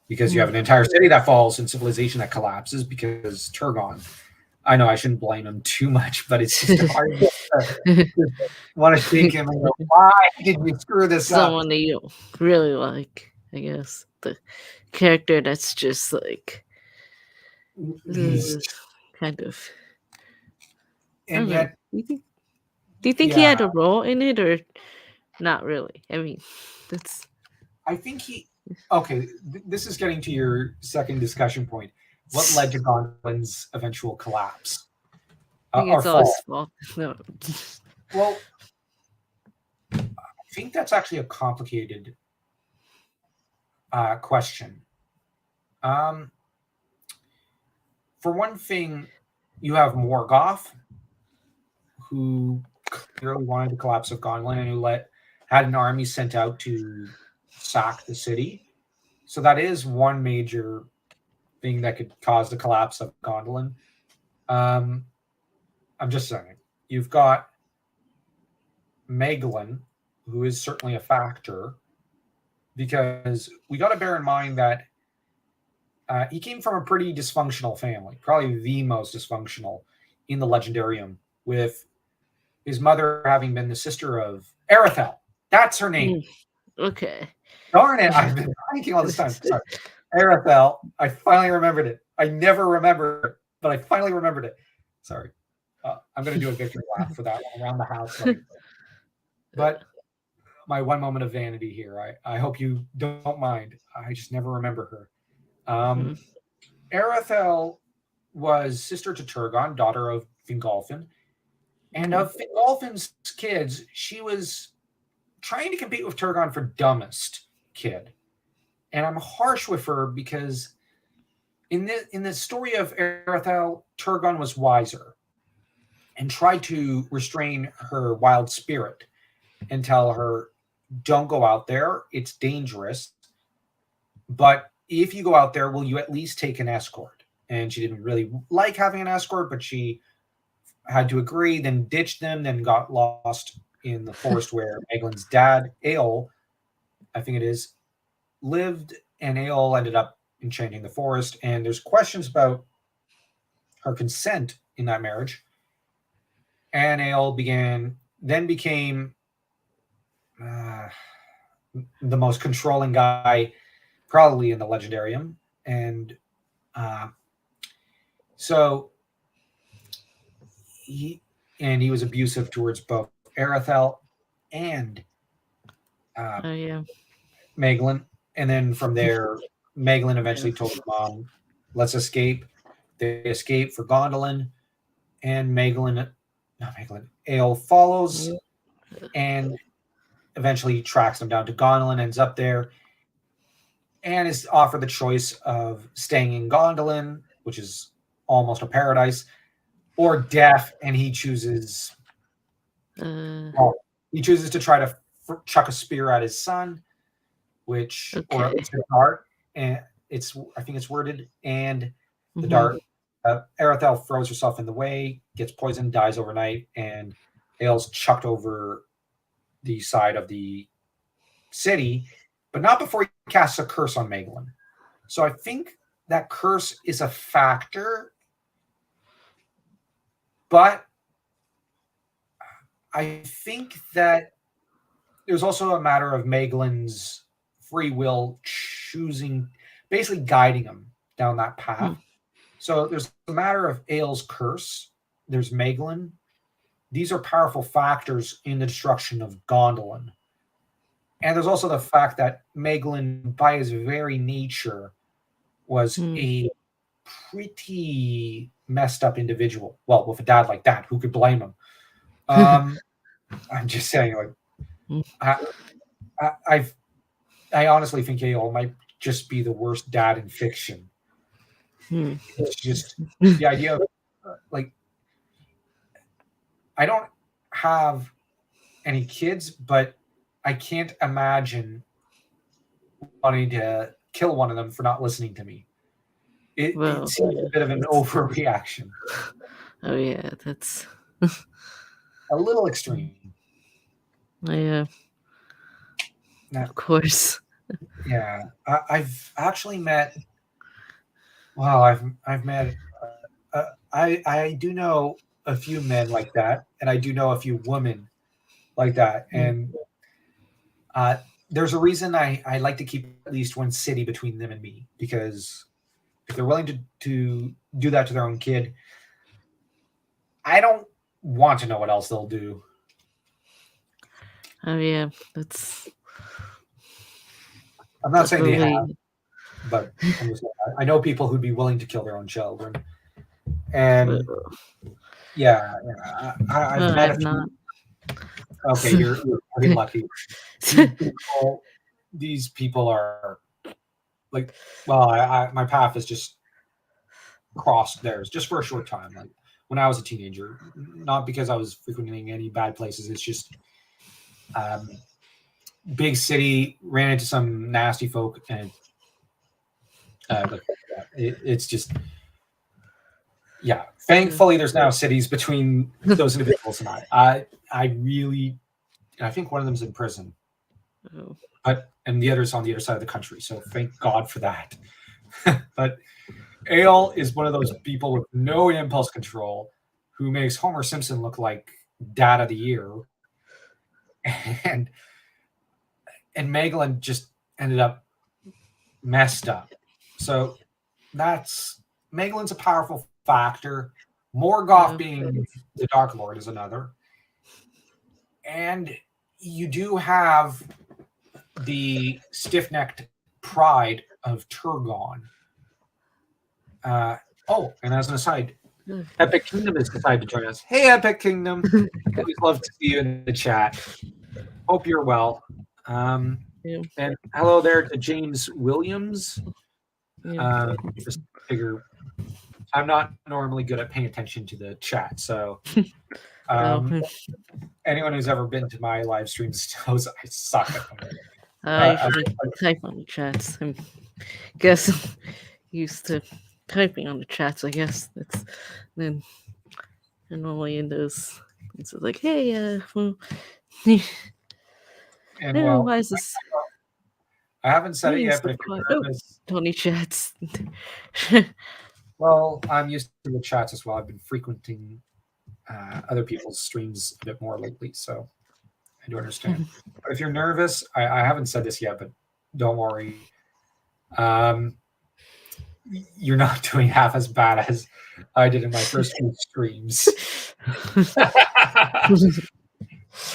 because you have mm. an entire city that falls and civilization that collapses because Turgon. I know I shouldn't blame him too much, but it's just hard to want to shake him and go, why did you screw this up? Someone that you really like, I guess. The character that's just like He's uh, kind of. I and don't know. yet, Do you think he yeah, had a role in it or not really? I mean, that's. I think he. Okay, this is getting to your second discussion point. What led to Gondlin's eventual collapse I think or it's all his fall? fault. No. Well, I think that's actually a complicated question. Um, for one thing, you have Morgoth, who clearly wanted the collapse of Gondlin and who had an army sent out to sack the city. So that is one major thing that could cause the collapse of Gondolin. Um, I'm just saying. You've got Megalyn, who is certainly a factor, because we got to bear in mind that he came from a pretty dysfunctional family, probably the most dysfunctional in the Legendarium, with his mother having been the sister of Erethel. That's her name. Mm, okay. Darn it, I've been blanking all this time. Sorry. Erethel. I finally remembered it. I never remembered it, but I finally remembered it. Sorry. I'm going to do a victory lap for that one around the house. But my one moment of vanity here. I hope you don't mind. I just never remember her. Mhm, Erethel was sister to Turgon, daughter of Fingolfin. And mhm, of Fingolfin's kids, she was trying to compete with Turgon for dumbest kid. And I'm harsh with her because in the story of Erethel, Turgon was wiser and tried to restrain her wild spirit and tell her, don't go out there. It's dangerous. But if you go out there, will you at least take an escort? And she didn't really like having an escort, but she had to agree, then ditched them, then got lost in the forest where Eglin's dad, Eol, I think it is, lived, and Eol ended up enchanting the forest. And there's questions about her consent in that marriage. And Eol became uh, the most controlling guy probably in the Legendarium. And uh, so he was abusive towards both Erethel and uh, oh yeah. Megalyn. And then from there, Megalyn Yeah. eventually told her mom, let's escape. They escape for Gondolin, and Megalyn not Megalin, Ale follows and eventually tracks them down to Gondolin, ends up there, and is offered the choice of staying in Gondolin, which is almost a paradise, or death, and he chooses. Well, he chooses to try to chuck a spear at his son, which, or at Okay. least a dart, and I think it's worded, and the Mhm. dart. Arathel throws herself in the way, gets poisoned, dies overnight, and Ale's chucked over the side of the city, but not before he casts a curse on Megalin. So I think that curse is a factor, but I think that there's also a matter of Megalin's free will choosing, basically guiding him down that path. So there's a matter of Ale's curse, there's Megalin. These are powerful factors in the destruction of Gondolin. And there's also the fact that Megalin, by his very nature, was a pretty messed up individual. Well, with a dad like that, who could blame him? I'm just saying, like, I honestly think Ale might just be the worst dad in fiction. It's just the idea of like, I don't have any kids, but I can't imagine wanting to kill one of them for not listening to me. It Well, seems a bit of an overreaction. oh yeah, that's A little extreme. yeah, Now, of course. yeah, I've actually met. Well, I've met. I do know a few men like that, and I do know a few women like that, and there's a reason I like to keep at least one city between them and me, because if they're willing to do that to their own kid, I don't want to know what else they'll do. Oh yeah, that's I'm not saying they have, definitely. but I know people who'd be willing to kill their own children, and yeah, I've met a I've few. not. Okay, you're pretty lucky. These people are like, well, my path is just crossed theirs just for a short time. Like when I was a teenager, not because I was frequenting any bad places. It's just big city, ran into some nasty folk, and it's just, yeah. Thankfully, there's now cities between those individuals and I really, I think one of them's in prison, and the other's on the other side of the country. So thank God for that. But Ale is one of those people with no impulse control, who makes Homer Simpson look like Dad of the Year, and Megalin just ended up messed up. So that's, Megalin's a powerful factor. Morgoth being the Dark Lord is another, and you do have the stiff-necked pride of Turgon. And as an aside, Epic Kingdom has decided to join us. Hey, Epic Kingdom. Always love to see you in the chat. Hope you're well. And hello there to James Williams. Just figure, I'm not normally good at paying attention to the chat, so anyone who's ever been to my live streams knows I suck at them. I usually type on the chats. I guess I'm used to typing on the chats. I guess that's then. And normally in those, it's like, hey, well, and well, why is this? I haven't said it yet, but if you're nervous, Tony chats. well, I'm used to the chats as well. I've been frequenting other people's streams a bit more lately, so I do understand. But if you're nervous, I haven't said this yet, but don't worry. You're not doing half as bad as I did in my first few streams.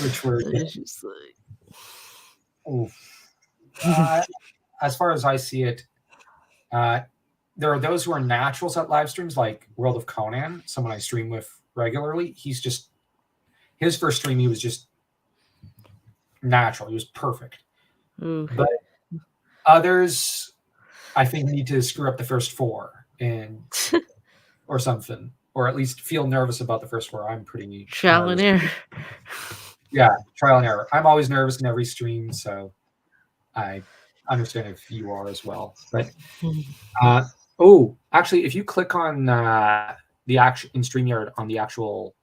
Which were just like, as far as I see it, there are those who are naturals at live streams, like World of Conan, someone I stream with regularly. He's just his first stream, he was just natural. He was perfect. Ooh. But others, I think, need to screw up the first four and or something, or at least feel nervous about the first four. I'm pretty Trial and nervous. error. Yeah, trial and error. I'm always nervous in every stream, so I understand if you are as well. But actually, if you click on the actual in StreamYard on the actual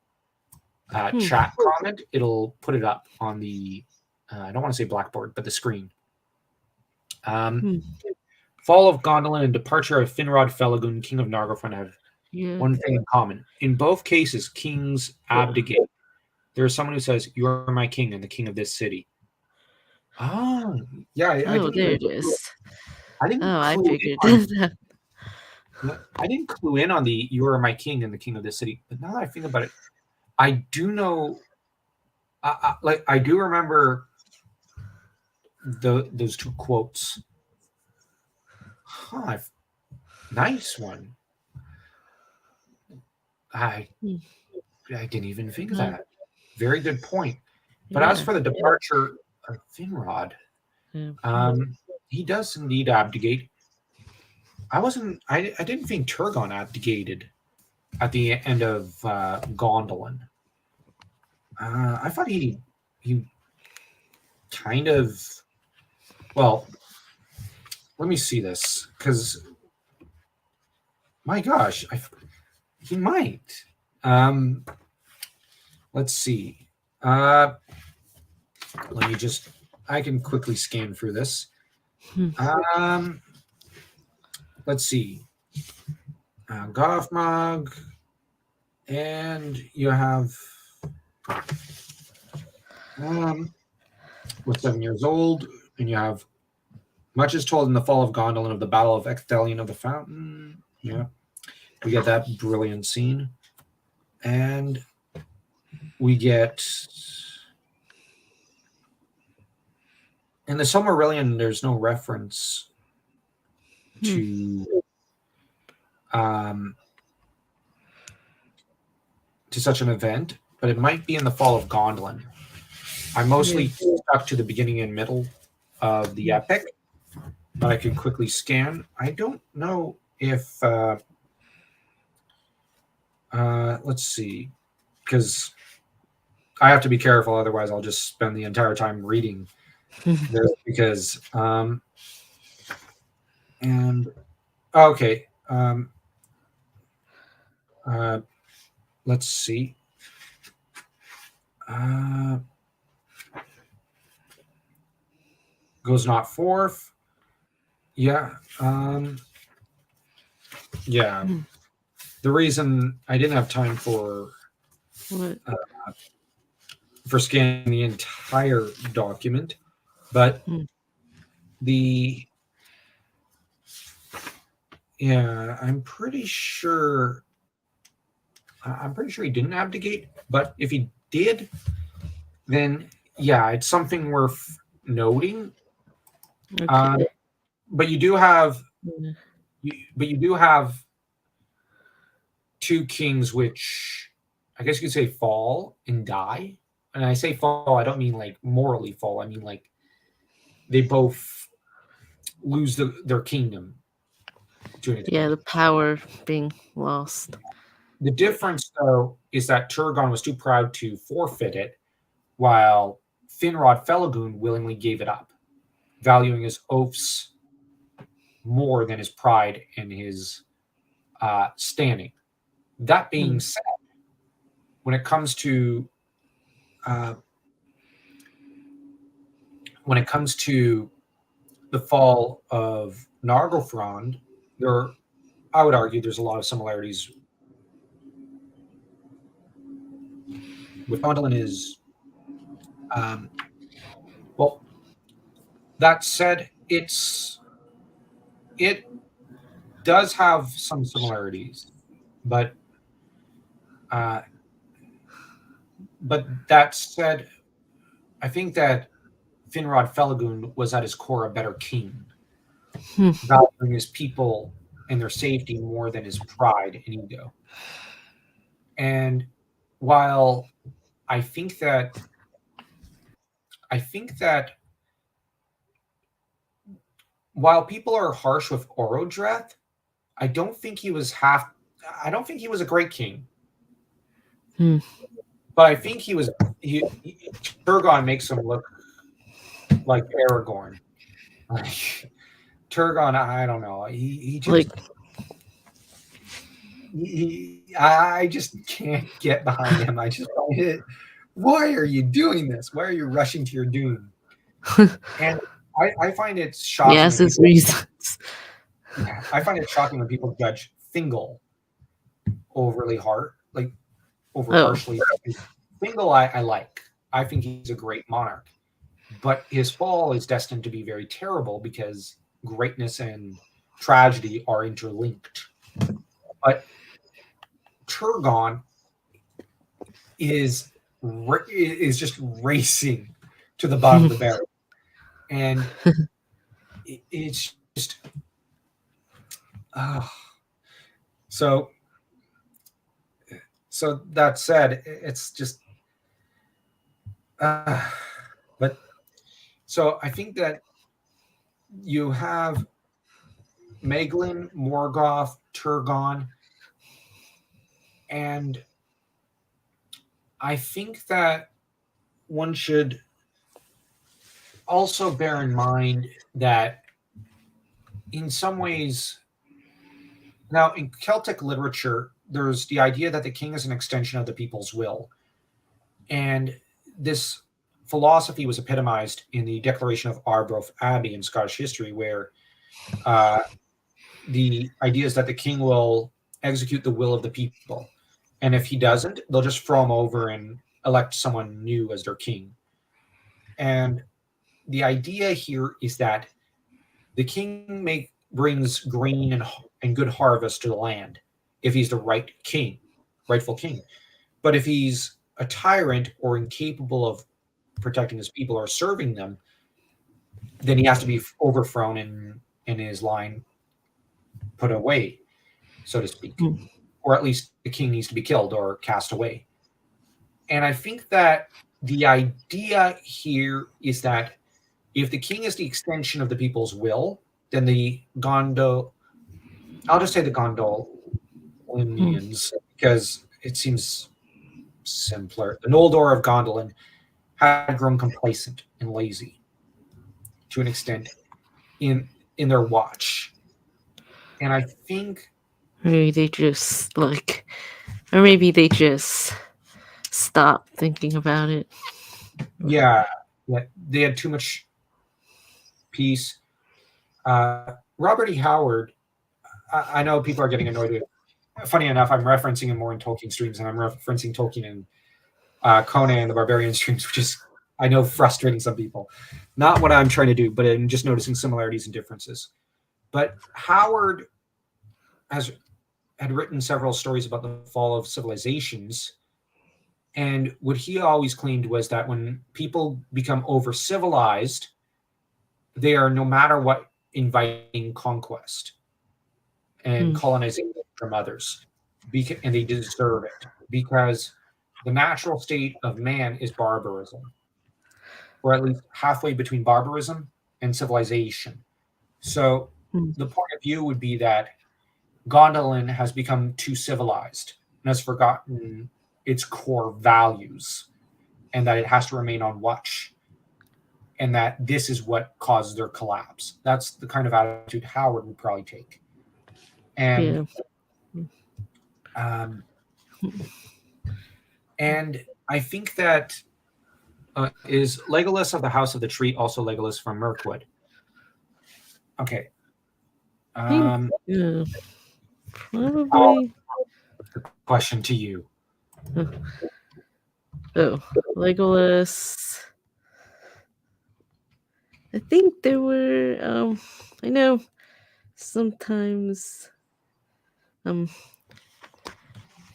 chat comment, it'll put it up on the I don't want to say blackboard, but the screen. Fall of Gondolin and departure of Finrod Felagund, King of Nargothrond, have one thing in common. In both cases, kings abdicate. There is someone who says, "You are my king and the king of this city." Oh, yeah. I Oh, there it is. I didn't. Oh, I figured that. I didn't clue in on the "You are my king and the king of this city," but now that I think about it, I do know. I do remember those two quotes. Huh, nice one. I didn't even think of that. Very good point. But as for the departure of Finrod, he does indeed abdicate. I didn't think Turgon abdicated at the end of Gondolin. I thought he kind of. Well, let me see this, because my gosh, he might. Let's see. Let me just. I can quickly scan through this. Let's see. Gothmog, and you have. Was 7 years old, and you have. Much is told in the Fall of Gondolin of the Battle of Ecthelion of the Fountain. Yeah. We get that brilliant scene. And we get. In the Silmarillion, there's no reference to such an event, but it might be in the Fall of Gondolin. I mostly stuck to the beginning and middle of the epic, but I can quickly scan. I don't know if let's see, because I have to be careful, otherwise I'll just spend the entire time reading this, because and okay, let's see. Goes not forth. Yeah. Yeah. The reason I didn't have time for scanning the entire document, but I'm pretty sure he didn't abdicate, but if he did, then yeah, it's something worth noting. Okay. But you do have two kings, which I guess you could say fall and die. And I say fall, I don't mean like morally fall. I mean like they both lose their kingdom. Yeah, the power being lost. The difference, though, is that Turgon was too proud to forfeit it, while Finrod Felagund willingly gave it up, valuing his oaths more than his pride and his standing. That being said, when it comes to the fall of Nargothrond, I would argue there's a lot of similarities. With Gondolin is, well, that said, it does have some similarities, but that said, I think that Finrod Felagund was at his core a better king, valuing his people and their safety more than his pride and ego. And while I think that I think that while people are harsh with Orodreth, I don't think he was half. I don't think he was a great king, Hmm. but I think he was. Turgon makes him look like Aragorn. Like Turgon, I don't know. He Like, just I just can't get behind him. I just find it. Why are you doing this? Why are you rushing to your doom? And I find it he shocking has when his people. reasons. Yeah, I find it shocking when people judge Fingal overly hard, like over Oh. harshly. Fingal, I like. I think he's a great monarch, but his fall is destined to be very terrible because greatness and tragedy are interlinked. But Turgon is is just racing to the bottom of the barrel, and it's just uh, so. So that said, it's just uh, but so I think that you have Meglin, Morgoth, Turgon, and I think that one should also bear in mind that in some ways, now in Celtic literature, there's the idea that the king is an extension of the people's will. And this philosophy was epitomized in the Declaration of Arbroath Abbey in Scottish history, where uh, the idea is that the king will execute the will of the people. And if he doesn't, they'll just throw him over and elect someone new as their king. And the idea here is that the king brings grain and good harvest to the land if he's the rightful king. But if he's a tyrant or incapable of protecting his people or serving them, then he has to be overthrown and his line put away, so to speak. Hmm. Or at least the king needs to be killed or cast away. And I think that the idea here is that if the king is the extension of the people's will, then the I'll just say the Hmm. Gondolinians, because it seems simpler. The Noldor of Gondolin had grown complacent and lazy to an extent in in their watch. And I think, Maybe they just like, or maybe they just stop thinking about it. yeah, yeah, they had too much peace. Robert E. Howard, I know people are getting annoyed with. Funny enough, I'm referencing him more in Tolkien streams, and I'm referencing Tolkien in Conan the Barbarian streams, which is I know frustrating some people. Not what I'm trying to do, but I'm just noticing similarities and differences. But Howard has had written several stories about the fall of civilizations, and what he always claimed was that when people become over civilized, they are no matter what inviting conquest and Hmm. colonization from others, and they deserve it because the natural state of man is barbarism, or at least halfway between barbarism and civilization. So Hmm. the point of view would be that Gondolin has become too civilized and has forgotten its core values, and that it has to remain on watch, and that this is what caused their collapse. That's the kind of attitude Howard would probably take. And Yeah. um, and I think that is Legolas of the House of the Tree also Legolas from Mirkwood? Okay. I think, Um, yeah, I'll probably. the question to you. uh, Oh, Legolas. I think there were. I know sometimes. Um,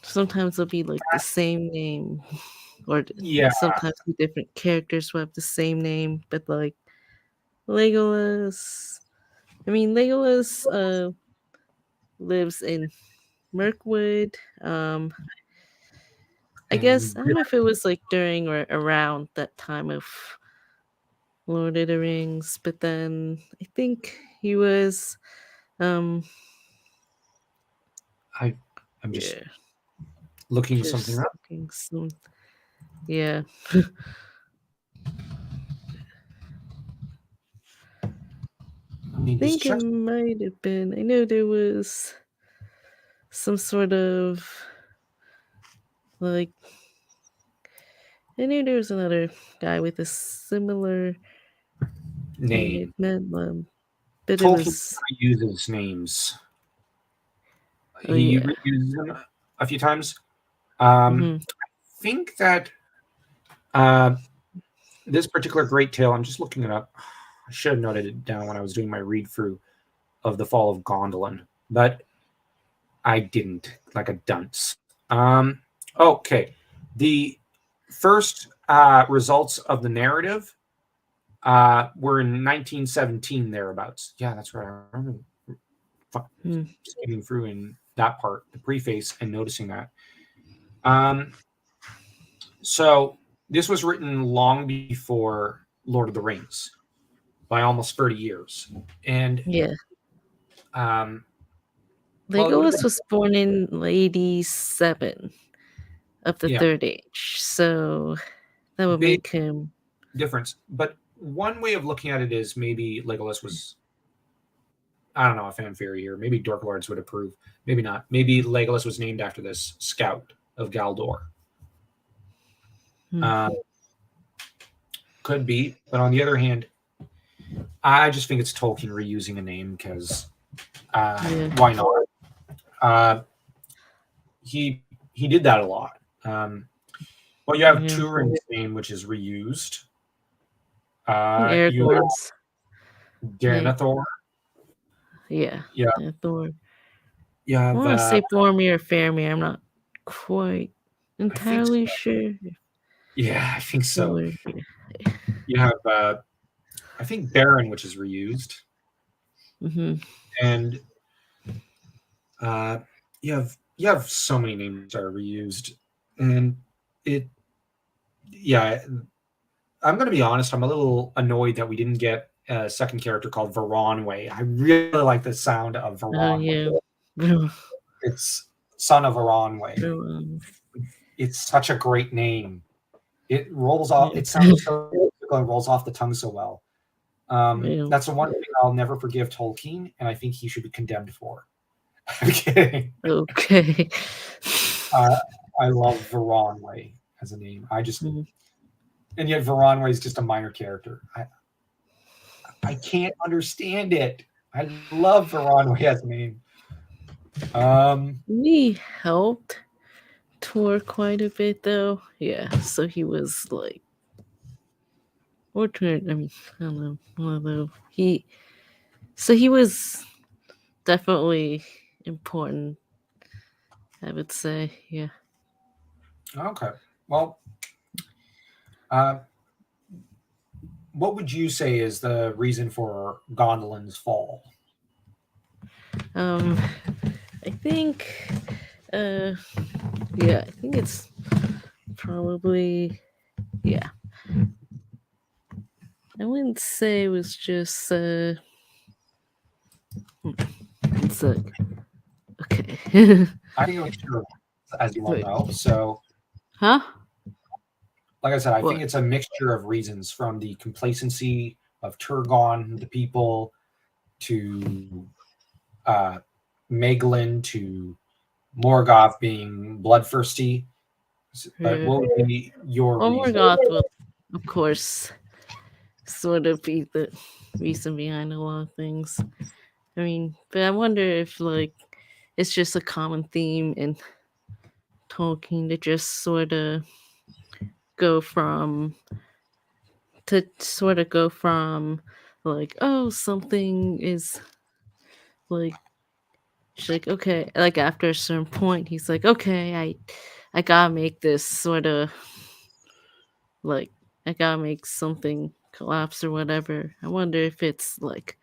sometimes it'll be like the same name, or Yeah, sometimes the different characters will have the same name, but like Legolas. I mean, Legolas lives in Mirkwood. I guess and I don't know if it was like during or around that time of Lord of the Rings, but then I think he was um I I'm just yeah, looking something just up. looking some yeah. Let me just Think it check. might have been. I know there was some sort of like I knew there was another guy with a similar thing. It Name. meant but it Tolkien was reuses names. oh He yeah. reuses them a few times. Um, Hmm. think that uh, this particular great tale, I'm just looking it up. I should have noted it down when I was doing my read through of the Fall of Gondolin, but I didn't, like a dunce. Okay. The first results of the narrative were in 1917, thereabouts. Yeah, that's right. I remember Hmm. skimming through in that part, the preface, and noticing that. Um, so this was written long before Lord of the Rings by almost 30 years. And, Yeah. um, well, it would have Legolas been, was born in 87 of the yeah, Third Age, so that would big make him. difference. But one way of looking at it is maybe Legolas was, I don't know, a fan theory here. Maybe Dork Lords would approve. Maybe not. Maybe Legolas was named after this scout of Galdor. Hmm. Um, could be. But on the other hand, I just think it's Tolkien reusing a name because Yeah. why not? Uh, he did that a lot. Well, you have Yeah. Turin's name, which is reused. I think You have Aragorn's name. Denethor. Yeah. Yeah, Yeah, Thor. you I have. want to say Boromir or Faramir. I'm not quite I think. So. entirely sure. Yeah, I think so. Thor. Yeah. You have. I think Baron, which is reused, Hmm. and uh, you have so many names that are reused, and it. Yeah, I'm going to be honest. I'm a little annoyed that we didn't get a second character called Varonway. I really like the sound of Oh Varonway. yeah. It's son of Varonway. Um, It's such a great name. It rolls off. yeah. It sounds so musical and rolls off the tongue so well. Yeah. That's the one thing I'll never forgive Tolkien, and I think he should be condemned for. I'm kidding. Okay. Uh, I love Varonway as a name. Mhm. And yet Varonway is just a minor character. I can't understand it. I love Varonway as a name. We helped Tour quite a bit though. Yeah. So he was like fortunate. I mean, I don't know. Although he was definitely important, I would say. Yeah. Okay. Well, uh, what would you say is the reason for Gondolin's fall? Um, I think, uh, yeah, I think it's probably, yeah. I wouldn't say it was just, it's like, okay. I think it was true, as you well Wait, know. So, huh? like I said, I What? think it's a mixture of reasons from the complacency of Turgon, the people, to uh, Megalyn, to Morgoth being bloodthirsty. But Yeah. what would be your Well, reason? Morgoth will, of course, sort of be the reason behind a lot of things. I mean, but I wonder if, like, it's just a common theme in Tolkien to just sort of go from like, oh, something is like she's like, okay, like after a certain point he's like, okay, I gotta make this sort of like I gotta make something collapse or whatever. I wonder if it's like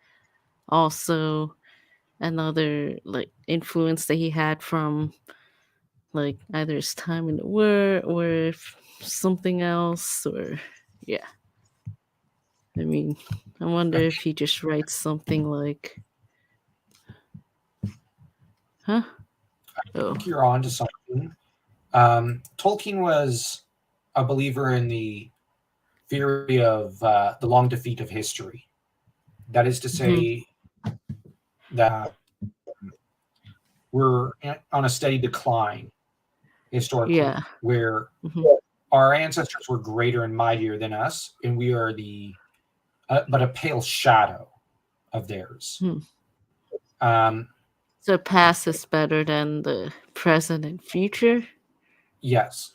also another like influence that he had from like either his time in the war or if something else, or yeah. I mean, I wonder I if he just writes something like, huh? Oh, think you're on to something. Tolkien was a believer in the theory of the long defeat of history. That is to hmm, say that we're on a steady decline yeah. historically, where Hmm. our ancestors were greater and mightier than us, and we are the but a pale shadow of theirs. Hmm. Um, So past is better than the present and future. yes,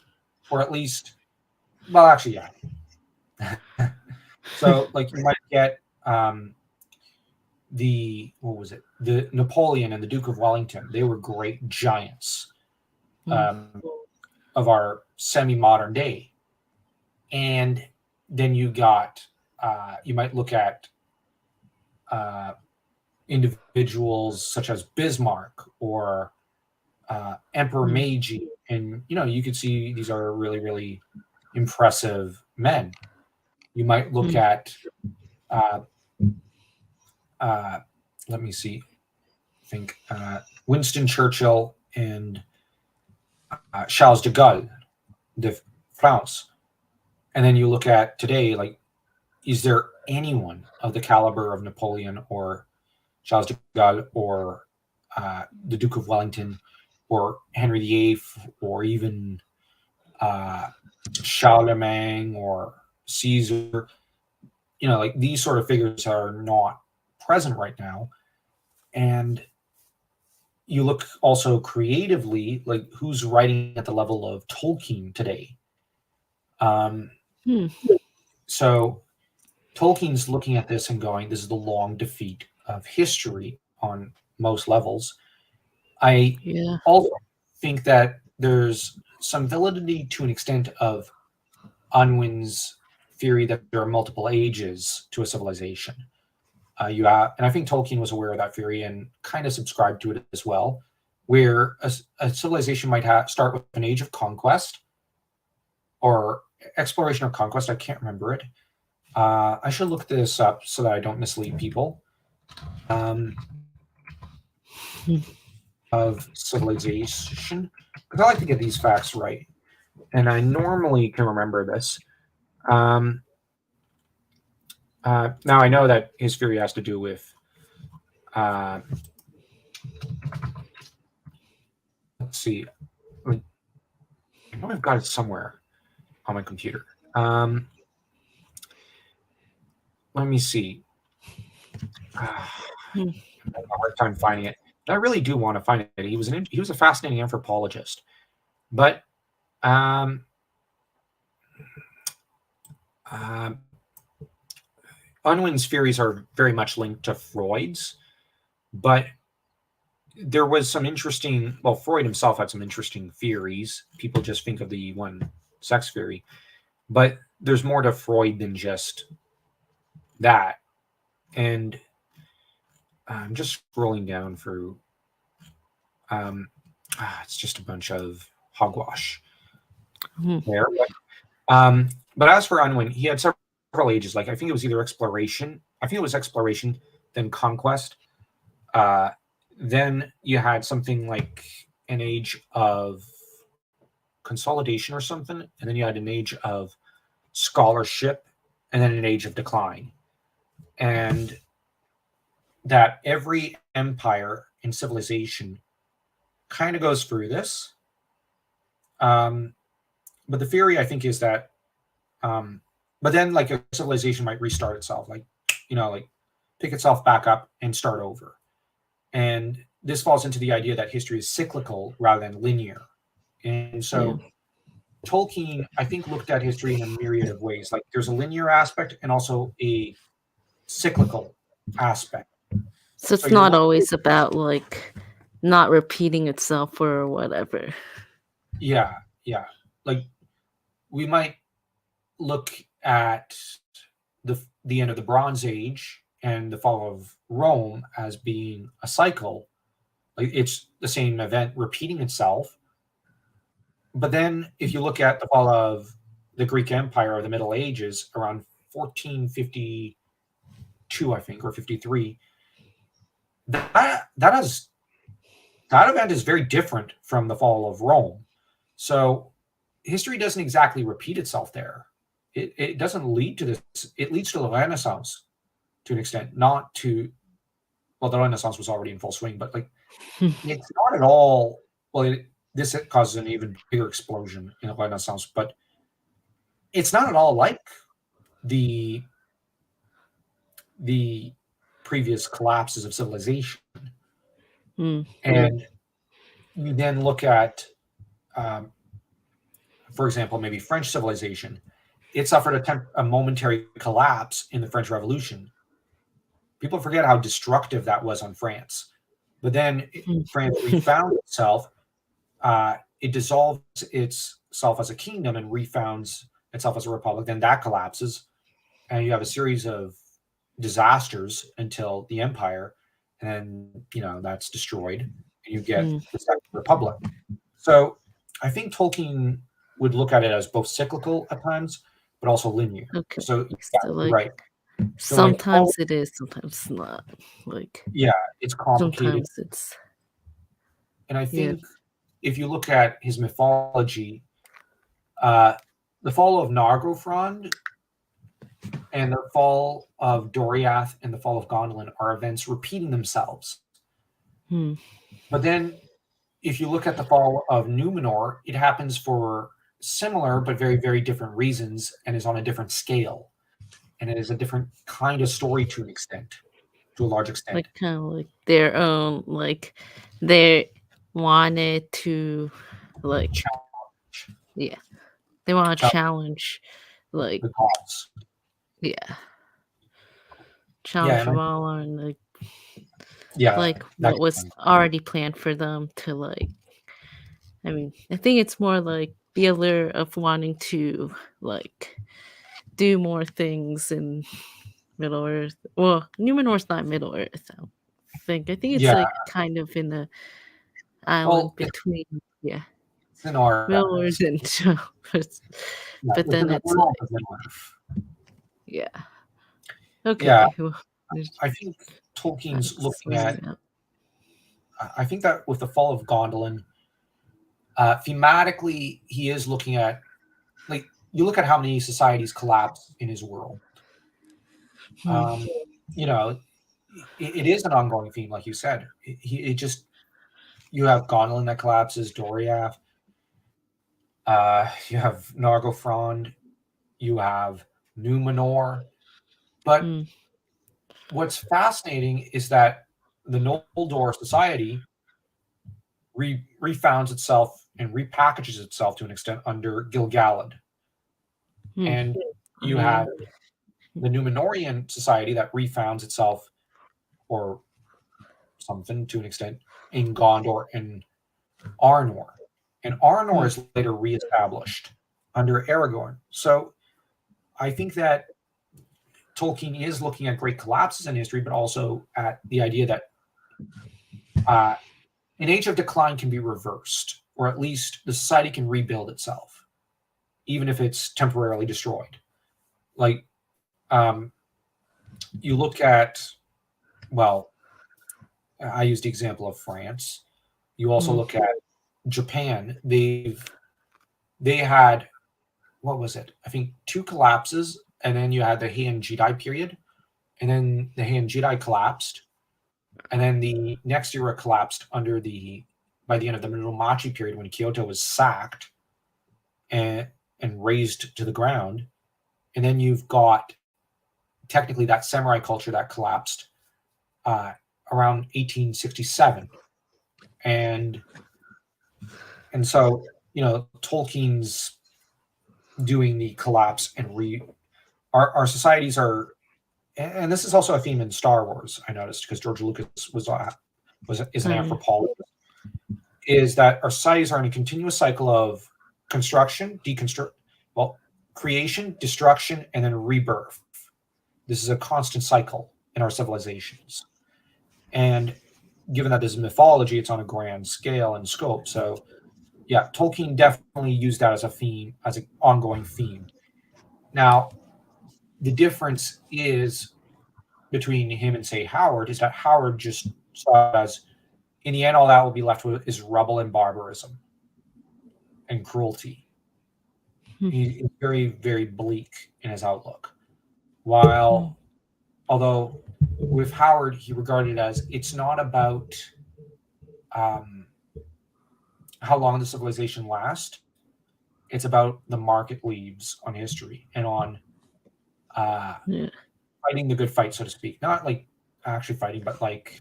or at least, well, actually, yeah. So, like, you might get the what was it? The Napoleon and the Duke of Wellington. They were great giants Hmm. of our semi-modern day, and then you might look at uh, individuals such as Bismarck or Emperor Hmm. Meiji, and you could see these are really, really impressive men. You might look Hmm. at uh, uh, let me see, think Winston Churchill and Charles de Gaulle de France, and then you look at today, like, is there anyone of the caliber of Napoleon or Charles de Gaulle or the Duke of Wellington or Henry VIII or even uh, Charlemagne or Caesar? Like, these sort of figures are not present right now. And you look also creatively, like, who's writing at the level of Tolkien today. Um, Hmm. so Tolkien's looking at this and going, this is the long defeat of history on most levels. I Yeah. also think that there's some validity to an extent of Unwin's theory that there are multiple ages to a civilization. And I think Tolkien was aware of that theory and kind of subscribed to it as well, where a civilization might start with an age of conquest or exploration or conquest. I can't remember it. I should look this up so that I don't mislead people. Um, Hmm. of civilization, because I like to get these facts right, and I normally can remember this. Um, now I know that his theory has to do with. Uh, let's see. I know I've got it somewhere on my computer. Um, Let me see. Hmm. I have a hard time finding it. I really do want to find it. He was a fascinating anthropologist, but um, um, Unwin's theories are very much linked to Freud's, but there was some interesting. Well, Freud himself had some interesting theories. People just think of the one sex theory, but there's more to Freud than just that. And I'm just scrolling down through. Um, it's just a bunch of hogwash Hmm. there. But as for Unwin, he had several ages. Like, I think it was either exploration. I think it was exploration, then conquest. Uh, then you had something like an age of consolidation or something, and then you had an age of scholarship, and then an age of decline. And that every empire and civilization kind of goes through this. Um, but the theory, I think, is that, um, but then, like, a civilization might restart itself, like pick itself back up and start over. And this falls into the idea that history is cyclical rather than linear. And Yeah. so Tolkien, I think, looked at history in a myriad of ways. Like, there's a linear aspect and also a cyclical aspect. So So it's you're not looking, always about like not repeating itself or whatever. yeah, yeah. Like, we might look at the end of the Bronze Age and the fall of Rome as being a cycle. Like, it's the same event repeating itself, But then if you look at the fall of the Greek Empire of the Middle Ages around 1452, I think, or 53, that has that event is very different from the fall of Rome. So history doesn't exactly repeat itself there. It doesn't lead to this. It leads to the Renaissance to an extent, not to, well, the Renaissance was already in full swing, but like it's not at all. Well, this causes an even bigger explosion in the Renaissance, but it's not at all like the the previous collapses of civilization. Mm. And you then look at, um, for example, maybe French civilization. It suffered a momentary collapse in the French Revolution. People forget how destructive that was on France. But then Mm. France refound itself. It dissolves itself as a kingdom and refounds itself as a republic. Then that collapses, and you have a series of disasters until the empire, and then that's destroyed, and you get Mm. the Second Republic. So I think Tolkien would look at it as both cyclical at times, but also linear. Okay. So yeah, So you're like right. So like, sometimes it is, sometimes not. Like yeah, it's complicated, sometimes it's and I yeah. think if you look at his mythology, uh, the fall of Nargothrond and the fall of Doriath and the fall of Gondolin are events repeating themselves. Hmm. But then if you look at the fall of Numenor, it happens for similar but very, very different reasons and is on a different scale. And it is a different kind of story to an extent, to a large extent. Like kind of like their own, like they wanted to, like Challenge yeah, they want to challenge challenge, like the gods. yeah, Yeah, challenge and Valhalla and yeah, like that what was already planned for them to like. I mean, I think it's more like the allure of wanting to like do more things in Middle Earth. Well, Numenor's not Middle Earth, I don't think. I think it's yeah. like kind of in the island Well, between yeah, it's in our Middle Earth and but yeah, but within then the it's world like of Middle Earth. yeah. Yeah, Okay. Well, there's I think Tolkien's that's looking at. sorting out. I think that with the fall of Gondolin, thematically, he is looking at, like, you look at how many societies collapse in his world. Hmm. Um, you know, it is an ongoing theme, like you said. It just, you have Gondolin that collapses, Doriath, you have Nargothrond, you have Numenor. But Hmm. what's fascinating is that the Noldor society refounds itself and repackages itself to an extent under Gilgalad. Hmm. And Oh you yeah. have the Numenorian society that refounds itself, or something to an extent, in Gondor and Arnor. And Arnor Hmm. is later reestablished under Aragorn. So I think that Tolkien is looking at great collapses in history, but also at the idea that uh, an age of decline can be reversed, or at least the society can rebuild itself, even if it's temporarily destroyed. Like, um, you look at, well, I used the example of France. You also Hmm. look at Japan. They had, what was it? I think two collapses, and then you had the Heian Jedi period, and then the Heian Jedi collapsed, and then the next era collapsed by the end of the Muromachi period when Kyoto was sacked and razed to the ground, and then you've got technically that samurai culture that collapsed uh, around 1867, and so Tolkien's doing the collapse and our societies are, and this is also a theme in Star Wars. I noticed because George Lucas is an Oh yeah. anthropologist. Is that our societies are in a continuous cycle of construction, creation, destruction, and then rebirth. This is a constant cycle in our civilizations. And given that this is mythology, it's on a grand scale and scope. So Yeah, Tolkien definitely used that as a theme, as an ongoing theme. Now, the difference is between him and say Howard is that Howard just saw it as in the end all that will be left with is rubble and barbarism and cruelty. He's very, very bleak in his outlook. While although with Howard he regarded it as it's not about um, how long the civilization lasts. It's about the mark it leaves on history and on uh, Yeah. fighting the good fight, so to speak. Not like actually fighting, but like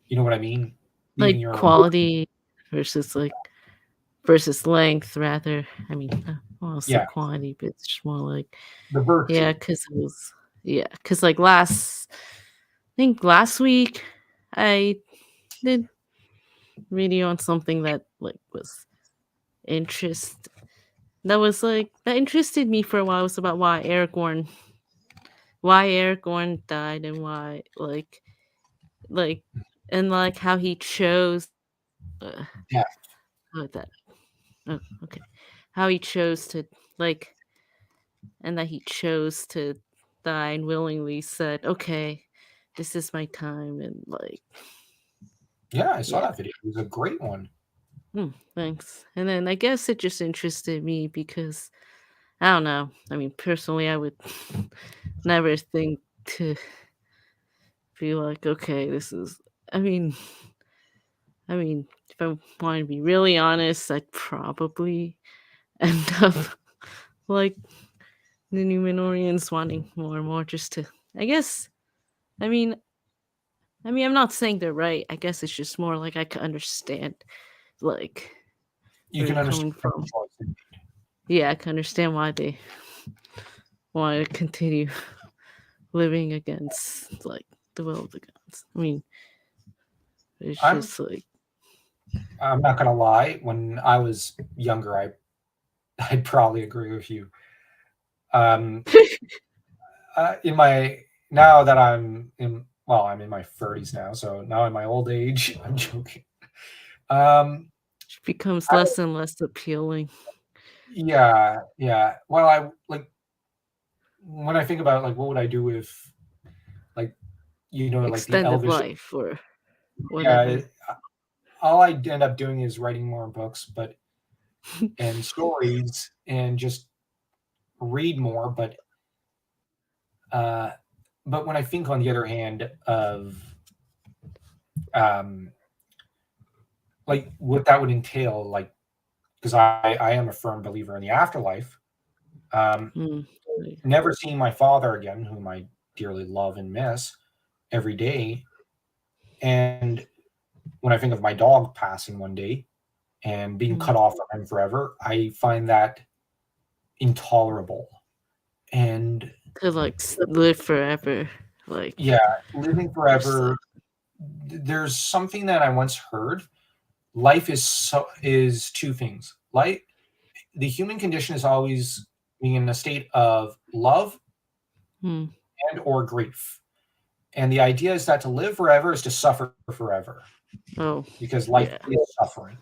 you know what I mean, leaving Like your own quality versus like versus length rather. I mean, I won't say yeah quantity, but it's just more like the yeah, virtue. because it was yeah, because like last I think last week I did video on something that like was interest that was like that interested me for a while. It was about why Aragorn died and why like and like how he chose uh, Yeah, how that oh, okay how he chose to like and that he chose to die and willingly said okay this is my time and like yeah, I saw yeah. that video. It was a great one. Thanks. And then I guess it just interested me because I don't know. I mean, personally, I would never think to be like, okay, this is. I mean, I mean, if I want to be really honest, I'd probably end up like the Numenorians wanting more and more just to. I guess. I mean, I'm not saying they're right. I guess it's just more like I could understand, like You where can they're understand coming the from. choice. Yeah, I can understand why they want to continue living against like the will of the gods. I mean, it's I'm just like I'm not gonna lie. When I was younger, I'd probably agree with you. Um, in my now that I'm in my 30s now, so now in my old age, I'm joking. Um, it becomes I, less and less appealing. yeah, yeah. Well, I like when I think about like what would I do with like like the Extended elvish. life or Yeah, whatever. all I end up doing is writing more books, but and stories and just read more. Uh, but when I think on the other hand of um, like what that would entail, like because I am a firm believer in the afterlife. Um, Mm, like, never seeing my father again, whom I dearly love and miss every day, and when I think of my dog passing one day and being mm, cut off from him forever, I find that intolerable. And to like live forever, like yeah, living there's forever. There's something that I once heard. Life is two things. Life, the human condition is always being in a state of love mm, and or grief. And the idea is that to live forever is to suffer forever oh because life yeah. is suffering.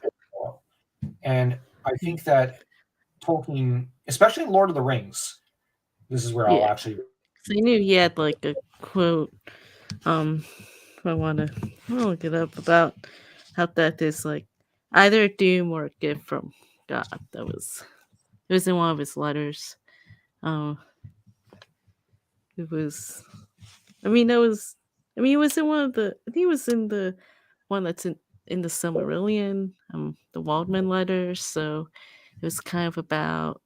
And I Mm, think that Tolkien, especially in Lord of the Rings, this is where I'll yeah. actually. So I knew he had like a quote. Um, if I want to I'll look it up about how death is like either a doom or a gift from God. It was in one of his letters. Um, it was. I mean, that was. I mean, it was in one of the. I think it was in the one that's in the Silmarillion. The Waldman letters. So it was kind of about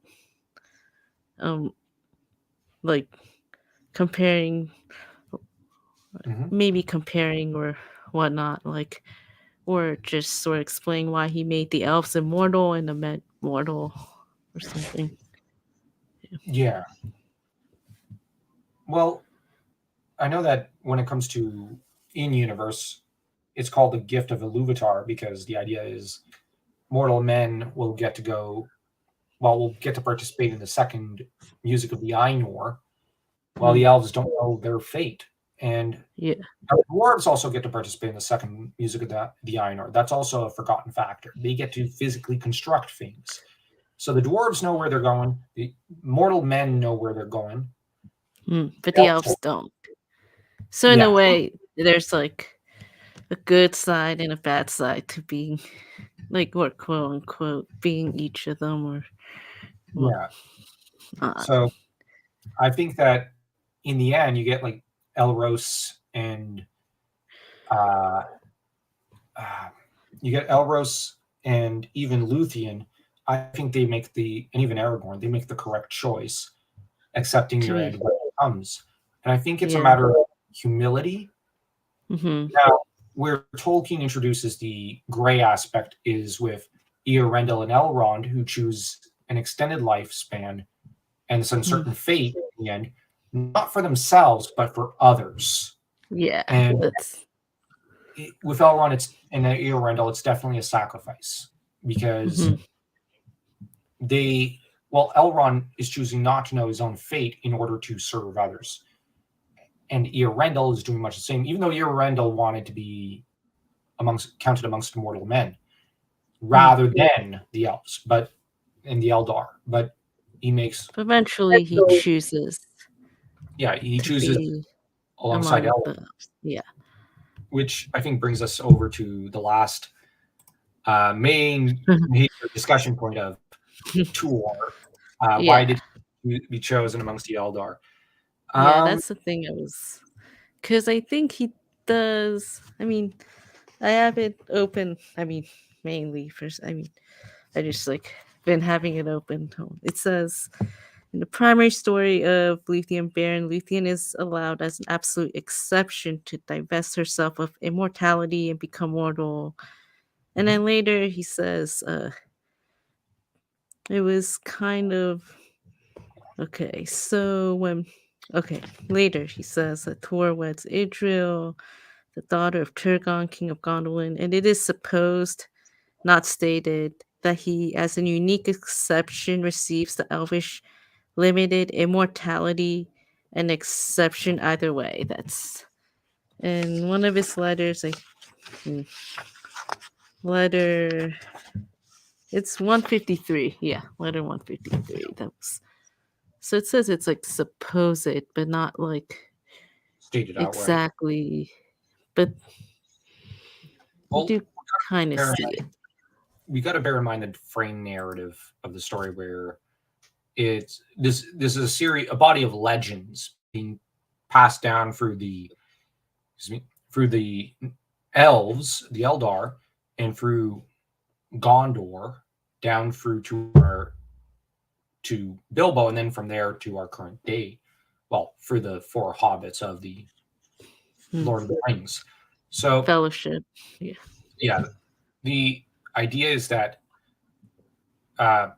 um like comparing, Mhm. maybe comparing or whatnot, like or just sort of explain why he made the elves immortal and the men mortal or something. Yeah. Well, I know that when it comes to in universe, it's called the gift of Iluvatar because the idea is mortal men will get to go, well, will get to participate in the second music of the Ainur, while the Mm, elves don't know their fate. And Yeah. now, dwarves also get to participate in the second music of the Ainur. That's also a forgotten factor. They get to physically construct things. So the dwarves know where they're going. The mortal men know where they're going. But They the also, elves don't. So in a yeah, way, there's like a good side and a bad side to being like, or quote unquote being each of them, or well, yeah. not. So I think that in the end, you get like Elros and uh, uh, you get Elros and even Luthien. I think they make and even Aragorn, they make the correct choice, accepting To your me, end when it comes. And I think it's a yeah. matter of humility. Mm-hmm. Now, where Tolkien introduces the gray aspect is with Eorendil and Elrond, who choose an extended lifespan and this uncertain fate in the end, not for themselves, but for others. Yeah, And that's. with Elrond, and Eorendil, it's definitely a sacrifice because Mm-hmm. Elrond is choosing not to know his own fate in order to serve others. And Eorendil is doing much the same, even though Eorendil wanted to be counted amongst mortal men rather than the elves, but and the Eldar. But he makes Eventually, he chooses he to chooses be alongside among Elrond, the. Yeah. which I think brings us over to the last main major discussion point of Tuor. Why Yeah. did he be chosen amongst the Eldar? Yeah, Um, that's the thing I was. Because I think he does. I mean, I have it open. I mean, mainly for. I mean, I just like been having it open. It says in the primary story of Luthien Baron, Luthien is allowed as an absolute exception to divest herself of immortality and become mortal. And then later he says, it was kind of okay. So when okay later he says that Tuor weds Idril, the daughter of Turgon, king of Gondolin, and it is supposed, not stated, that he, as a unique exception, receives the elvish limited immortality, an exception either way. That's in one of his letters. Hmm, letter. It's 153. Yeah, letter 153. That was. So it says it's like supposed, but not like stated outright. exactly. But you Well, do kind of bear in see it. mind, we got to bear in mind the frame narrative of the story, where it's this is a body of legends being passed down through the elves, the Eldar, and through Gondor down through to Bilbo, and then from there to our current day. Well, for the four hobbits of the Hmm. Lord of the Rings. So Fellowship. Yeah. yeah, the idea is that uh,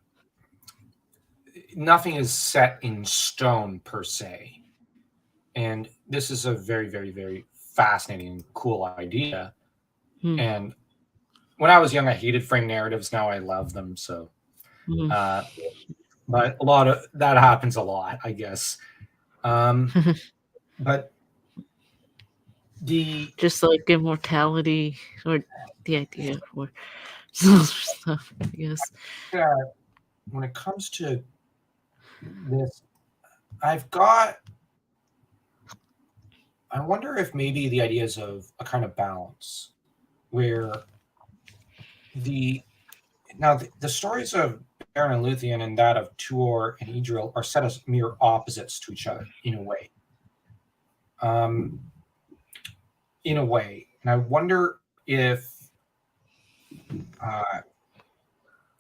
nothing is set in stone per se, and this is a very, very, very fascinating and cool idea. Hmm. And when I was young, I hated frame narratives. Now I love them. So, Hmm. uh, but a lot of that happens a lot, I guess. Um, but the Just like immortality or the idea for some stuff, I guess. when it comes to this, I've got. I wonder if maybe the ideas of a kind of balance, where the the stories of Beren and Luthien and that of Tuor and Idril are set as mere opposites to each other in a way. Um, and I wonder if uh,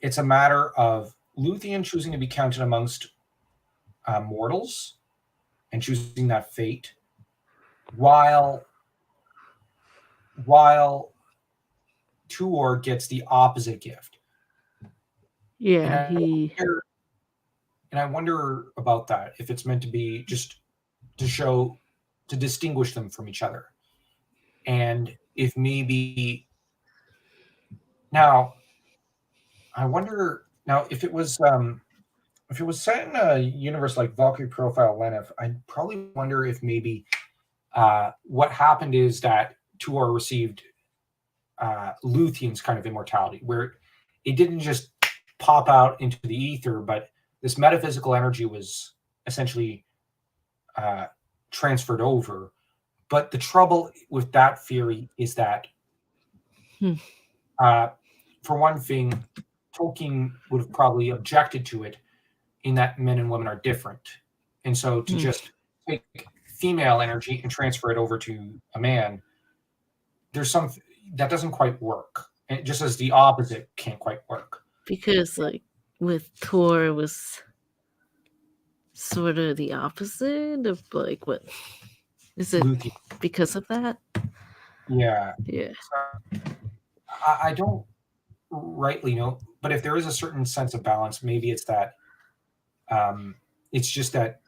it's a matter of Luthien choosing to be counted amongst mortals and choosing that fate, while while Tuor gets the opposite gift. And Yeah, I he. wonder, and I wonder about that, if it's meant to be just to show, to distinguish them from each other, and if maybe now I wonder now if it was set in a universe like Valkyrie Profile Lenif, I'd probably wonder if maybe what happened is that Tuor received Luthien's kind of immortality, where it didn't just pop out into the ether, but this metaphysical energy was essentially transferred over. But the trouble with that theory is that, Hmm. for one thing, Tolkien would have probably objected to it in that men and women are different. And so to Hmm. just take female energy and transfer it over to a man, there's some that doesn't quite work. And just as the opposite can't quite work. Because like with Tor it was sort of the opposite of like what is it Luthien. because of that? Yeah. Yeah. So I don't rightly know, but if there is a certain sense of balance, maybe it's that it's just that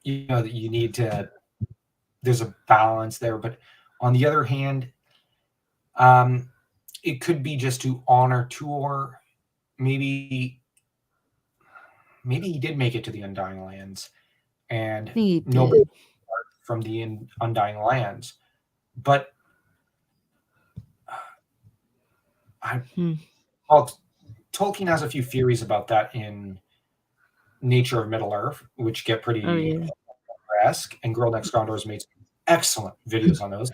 that you need to there's a balance there. But on the other hand, it could be just to honor Tuor. Maybe he did make it to the Undying Lands, and He nobody did. from the Undying Lands. But Hmm. well, Tolkien has a few theories about that in Nature of Middle Earth, which get Oh pretty yeah. esque. And Girl Next Door has made some excellent videos on those,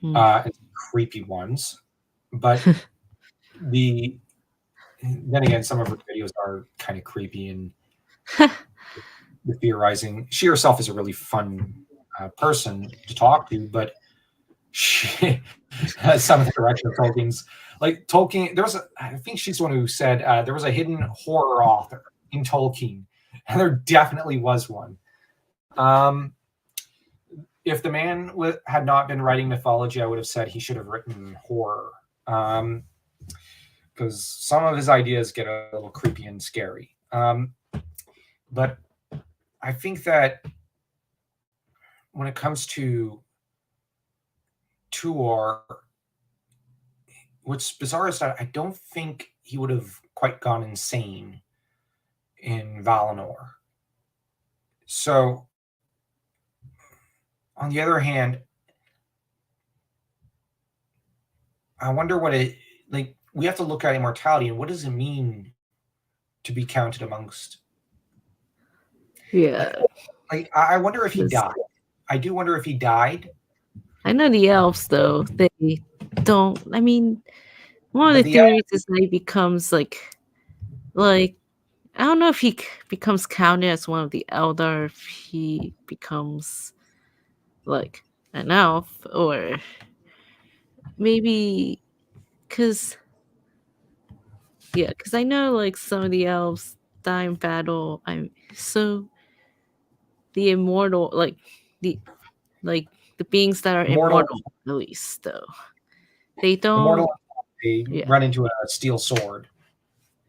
Hmm. and creepy ones. But the then again, some of her videos are kind of creepy, and the theorizing. She herself is a really fun person to talk to, but she some of the direction of Tolkien's like Tolkien. I think she's the one who said there was a hidden horror author in Tolkien, and there definitely was one. If the man had not been writing mythology, I would have said he should have written horror, because some of his ideas get a little creepy and scary. But I think that when it comes to Tuor, what's bizarre is that I don't think he would have quite gone insane in Valinor. So, on the other hand, I wonder what it like. We have to look at immortality and what does it mean to be counted amongst. Yeah. I wonder if he 'Cause died. I do wonder if he died, I know the elves though, they don't I mean one of but the the theories is that he becomes like I don't know if he becomes counted as one of the Eldar if he becomes like an elf or maybe because because I know like some of the elves die in battle. I'm so the immortal the like the beings that are immortal, immortal at least though they don't immortal, they yeah run into a steel sword.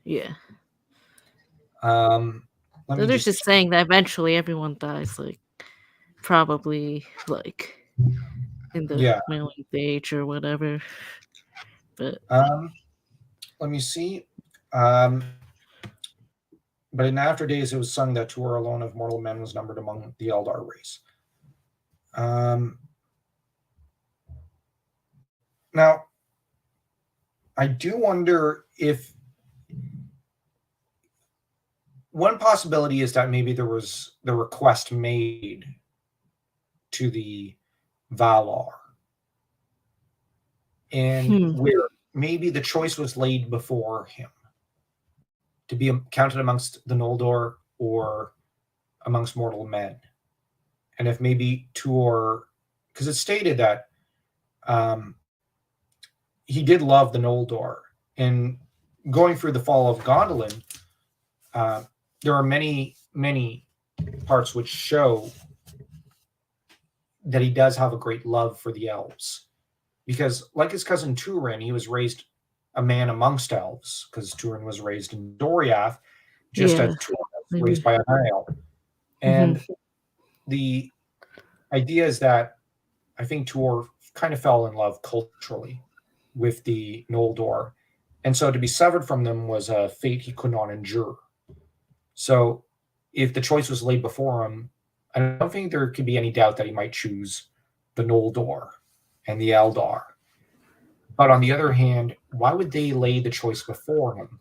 yeah. Um, Let So me they're just just saying that eventually everyone dies like probably like in the yeah. middle age or whatever. But Um, Let me see. Um, but in after days, it was sung that Tuor alone of mortal men was numbered among the Eldar race. Um, Now, I do wonder if one possibility is that maybe there was the request made to the Valar, and hmm, where maybe the choice was laid before him to be counted amongst the Noldor or amongst mortal men. And if maybe Tuor, because it's stated that um, he did love the Noldor, and going through the Fall of Gondolin, uh, there are many parts which show that he does have a great love for the elves, because like his cousin Turin, he was raised a man amongst elves, because Turin was raised in Doriath, just yeah, as Turin was raised maybe. by a male. Hmm. And the idea is that I think Tuor kind of fell in love culturally with the Noldor, and so to be severed from them was a fate he could not endure. So, if the choice was laid before him, I don't think there could be any doubt that he might choose the Noldor and the Eldar. But on the other hand, why would they lay the choice before him?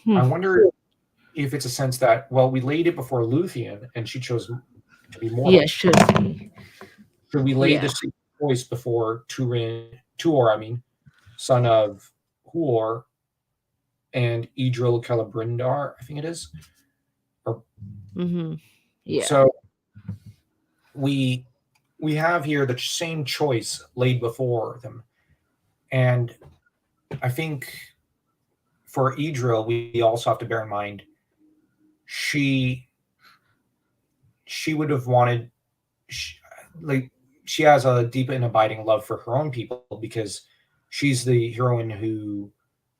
Hmm. I wonder if it's a sense that, well, we laid it before Luthien and she chose to be Yeah, mortal. should be. Should we lay Yeah. the same choice before Tuor, son of Huor, and Idril Celebrimbor, I think it is. Or, Mm-hmm. Yeah. so we we have here the same choice laid before them, and I think for Idril, we also have to bear in mind she she would have wanted she, like she has a deep and abiding love for her own people because she's the heroine who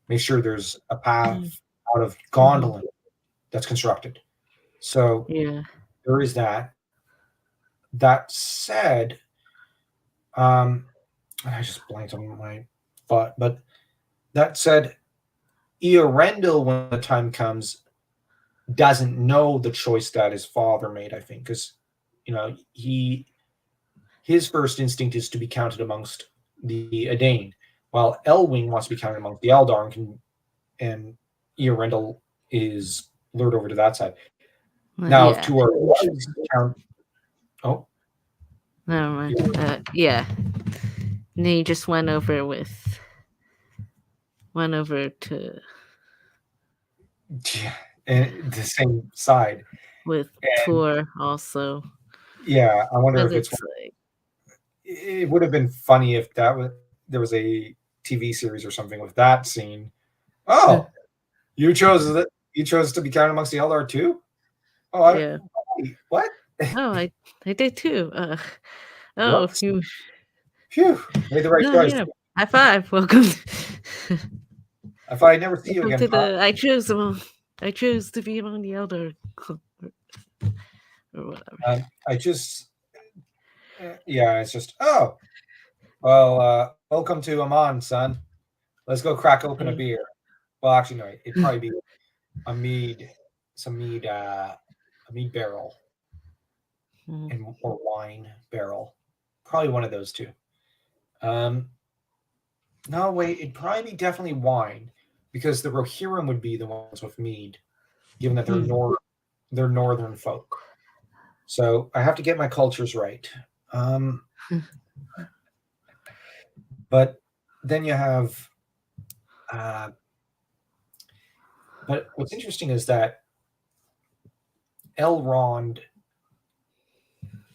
makes sure there's a path out of Mm-hmm. Gondolin that's constructed. So Yeah. there is that. That said, um, I just blanked on my thought, but that said, Eorendil, when the time comes, doesn't know the choice that his father made. I think because he his first instinct is to be counted amongst the Edain, while Elwing wants to be counted amongst the Eldar, and Eorendil is lured over to that side. Now, if Yeah. Tuor was count, oh, Never mind. yeah, Yeah. And he just went over to yeah, and the same side, with and Tour also. yeah, I wonder But if it's. it's like It would have been funny if there was a TV series or something with that scene. Oh, you chose that. You chose to be counted amongst the Eldar too. Oh, yeah. what? Oh, I did too. Oh, Whoops. you. Phew. Made the right No, choice. yeah. High five. Welcome. If I never see you Welcome again, to Pop. the. I chose among. I chose to be among the elder, or whatever. I just, yeah, it's just, oh, well, welcome to Amman, son. Let's go crack open a Yeah. beer. Well, actually, no, it'd probably be a mead, a mead barrel, Mhm. and or wine barrel. Probably one of those two. Um, no, wait, it'd probably be definitely wine because the Rohirrim would be the ones with mead, given that Hmm. they're northern folk. So I have to get my cultures right. Um, but then you have, uh, but what's interesting is that Elrond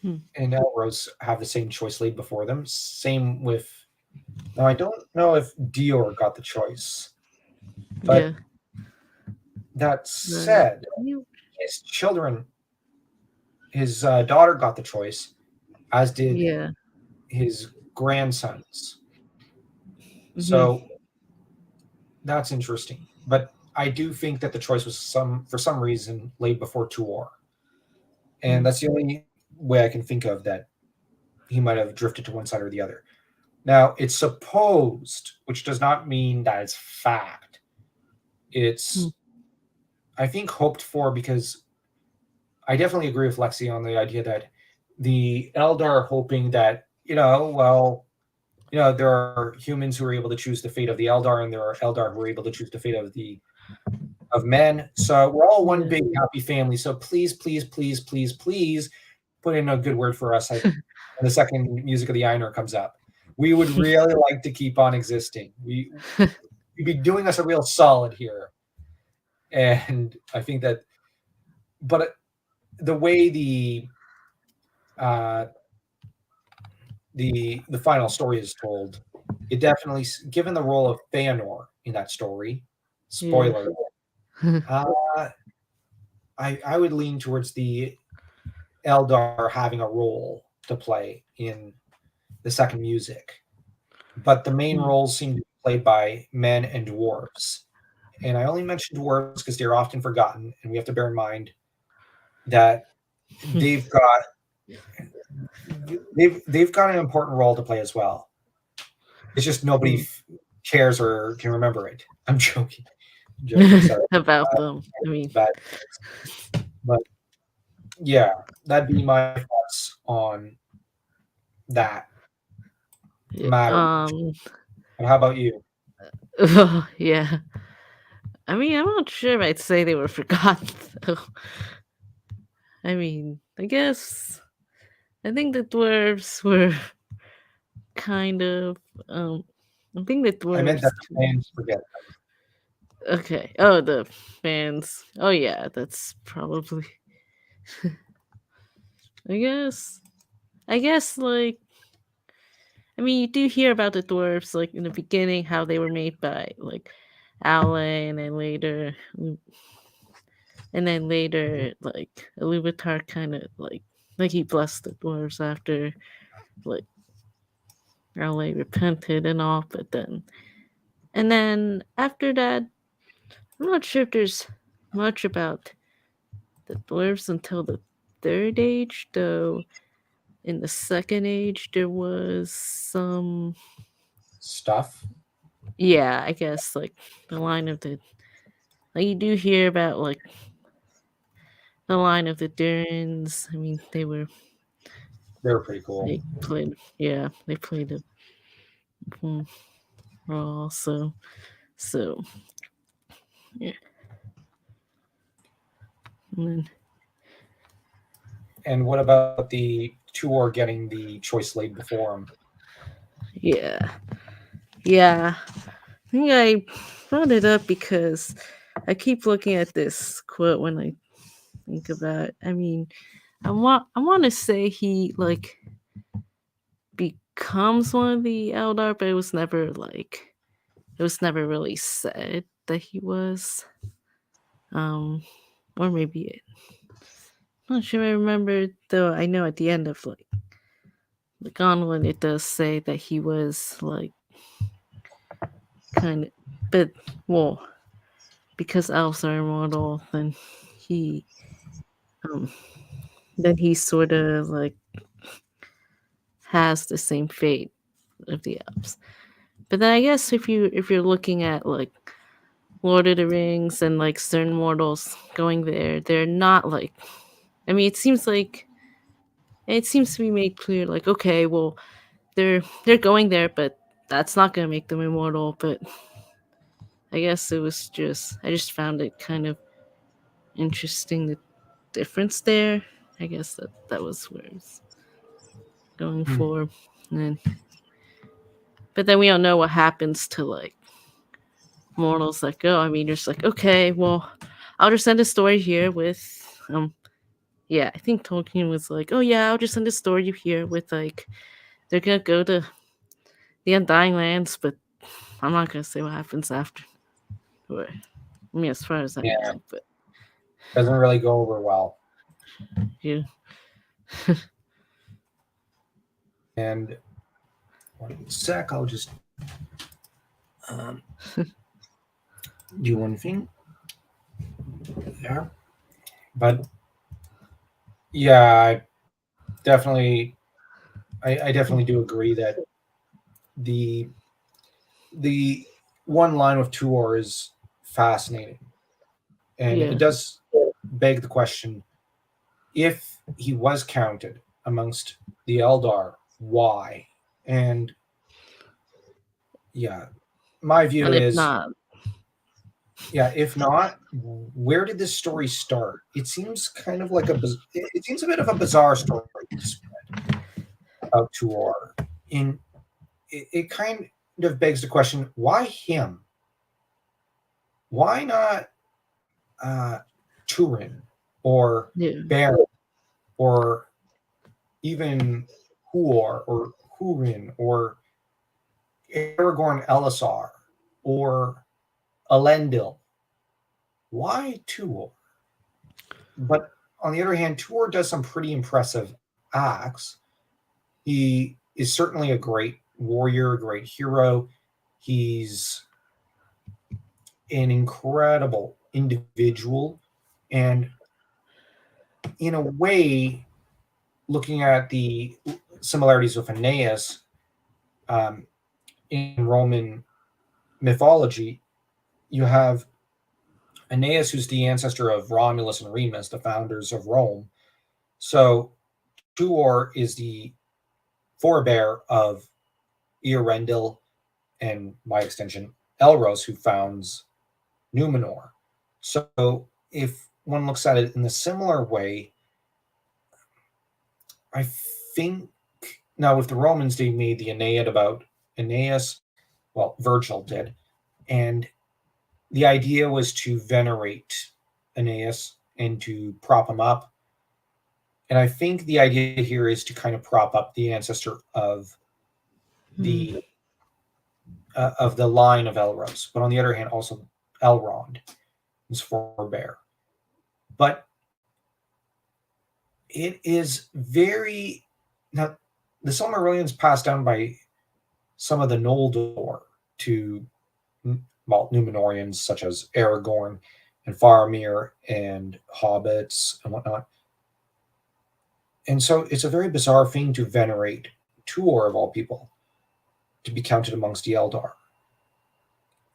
Hmm. and Elros have the same choice laid before them. Same with, now I don't know if Dior got the choice, but Yeah. that said, You. his children, his daughter got the choice, as did Yeah. his grandsons. Hmm. So that's interesting. But I do think that the choice was for some reason laid before Tuor, and that's the only way I can think of that he might have drifted to one side or the other. Now it's supposed, which does not mean that it's fact. It's I think hoped for because I definitely agree with Lexi on the idea that the Eldar are hoping that well, there are humans who are able to choose the fate of the Eldar, and there are Eldar who are able to choose the fate of men. So we're all one Yeah. big happy family. So please, please, please, please, please put in a good word for us when the second music of the Einor comes up. We would really like to keep on existing. You'd be doing us a real solid here. And I think that, but the way uh, the final story is told, it definitely, given the role of Feanor in that story, Yeah. spoiler, uh, I would lean towards the Eldar having a role to play in the second music, but the main roles seem to be played by men and dwarves. And I only mention dwarves because they're often forgotten, and we have to bear in mind that they've got they've got an important role to play as well. It's just nobody cares or can remember it. I'm joking. I'm joking. Sorry. About them. I mean, Bad. But yeah, that'd be my thoughts on that Yeah, matter. But how about you? yeah. I mean, I'm not sure if I'd say they were forgotten, though. I mean, I think the dwarves were kind of, um, I think the I meant that dwarves. the fans forget. Okay. Oh, the fans. Oh, yeah, that's probably. I guess. I guess, like, I mean, you do hear about the dwarves, like, in the beginning, how they were made by, like, Aule, and then later, like, Iluvatar kind of, like, he blessed the dwarves after, like, Aule repented and all, and then after that, I'm not sure if there's much about the dwarves until the third age, though in the second age there was some, Stuff. yeah, I guess, like, the line of the, like, you do hear about, like, the line of the Durins. I mean, They were pretty cool. they played, yeah, they played a important role, so yeah. And then, And what about the Tuor getting the choice laid before him? yeah, yeah, I think I brought it up because I keep looking at this quote when I think about it. I mean, I want to say he, like, becomes one of the Eldar, but it was never really said that he was. Um, or maybe I'm not sure I remember, though. I know at the end of, like, the Gondolin, it does say that he was, like, kind of, but, well, because elves are immortal, he, um, then he sort of, like, has the same fate of the elves. But then I guess if you're looking at, like, Lord of the Rings and, like, certain mortals going there, they're not like, I mean, it seems to be made clear, like, okay, well, they're going there, but that's not gonna make them immortal. But I guess I just found it kind of interesting, the difference there. I guess that was where it's going Hmm. for. And but then we don't know what happens to, like, mortals that go. I mean, you're just like, okay, well, I'll just end a story here with, yeah, I think Tolkien was like, oh yeah, I'll just end a story here with, like, they're gonna go to the Undying Lands, but I'm not gonna say what happens after. Or, I mean, as far as I Yeah, know, but doesn't really go over well. yeah, And one sec, I'll just um, do one thing there. But yeah, definitely, I definitely do agree that the the one line with Tuor is fascinating, and yeah, it does beg the question: if he was counted amongst the Eldar, why? And yeah, my view and if is, not, yeah, if not, where did this story start? It seems kind of like it seems a bit of a bizarre story about Tuor. In it kind of begs the question: why him? Why not uh, Turin or yeah, Baron or even Huor or Hurin or Aragorn Elisar or Elendil? Why Tuor? But on the other hand, Tuor does some pretty impressive acts. He is certainly a great warrior, a great hero. He's an incredible individual. And in a way, looking at the similarities with Aeneas um, in Roman mythology, you have Aeneas, who's the ancestor of Romulus and Remus, the founders of Rome. So Tuor is the forebear of Earendil and, by extension, Elros, who founds Numenor. So if one looks at it in a similar way, I think now with the Romans they made the Aeneid about Aeneas. Well, Virgil did, and the idea was to venerate Aeneas and to prop him up. And I think the idea here is to kind of prop up the ancestor Hmm. of the line of Elros, but on the other hand, also Elrond, his forebear. But it is very now the Silmarillion's passed down by some of the Noldor to well, Numenorians such as Aragorn and Faramir and hobbits and whatnot. And so it's a very bizarre thing to venerate Tuor of all people to be counted amongst the Eldar.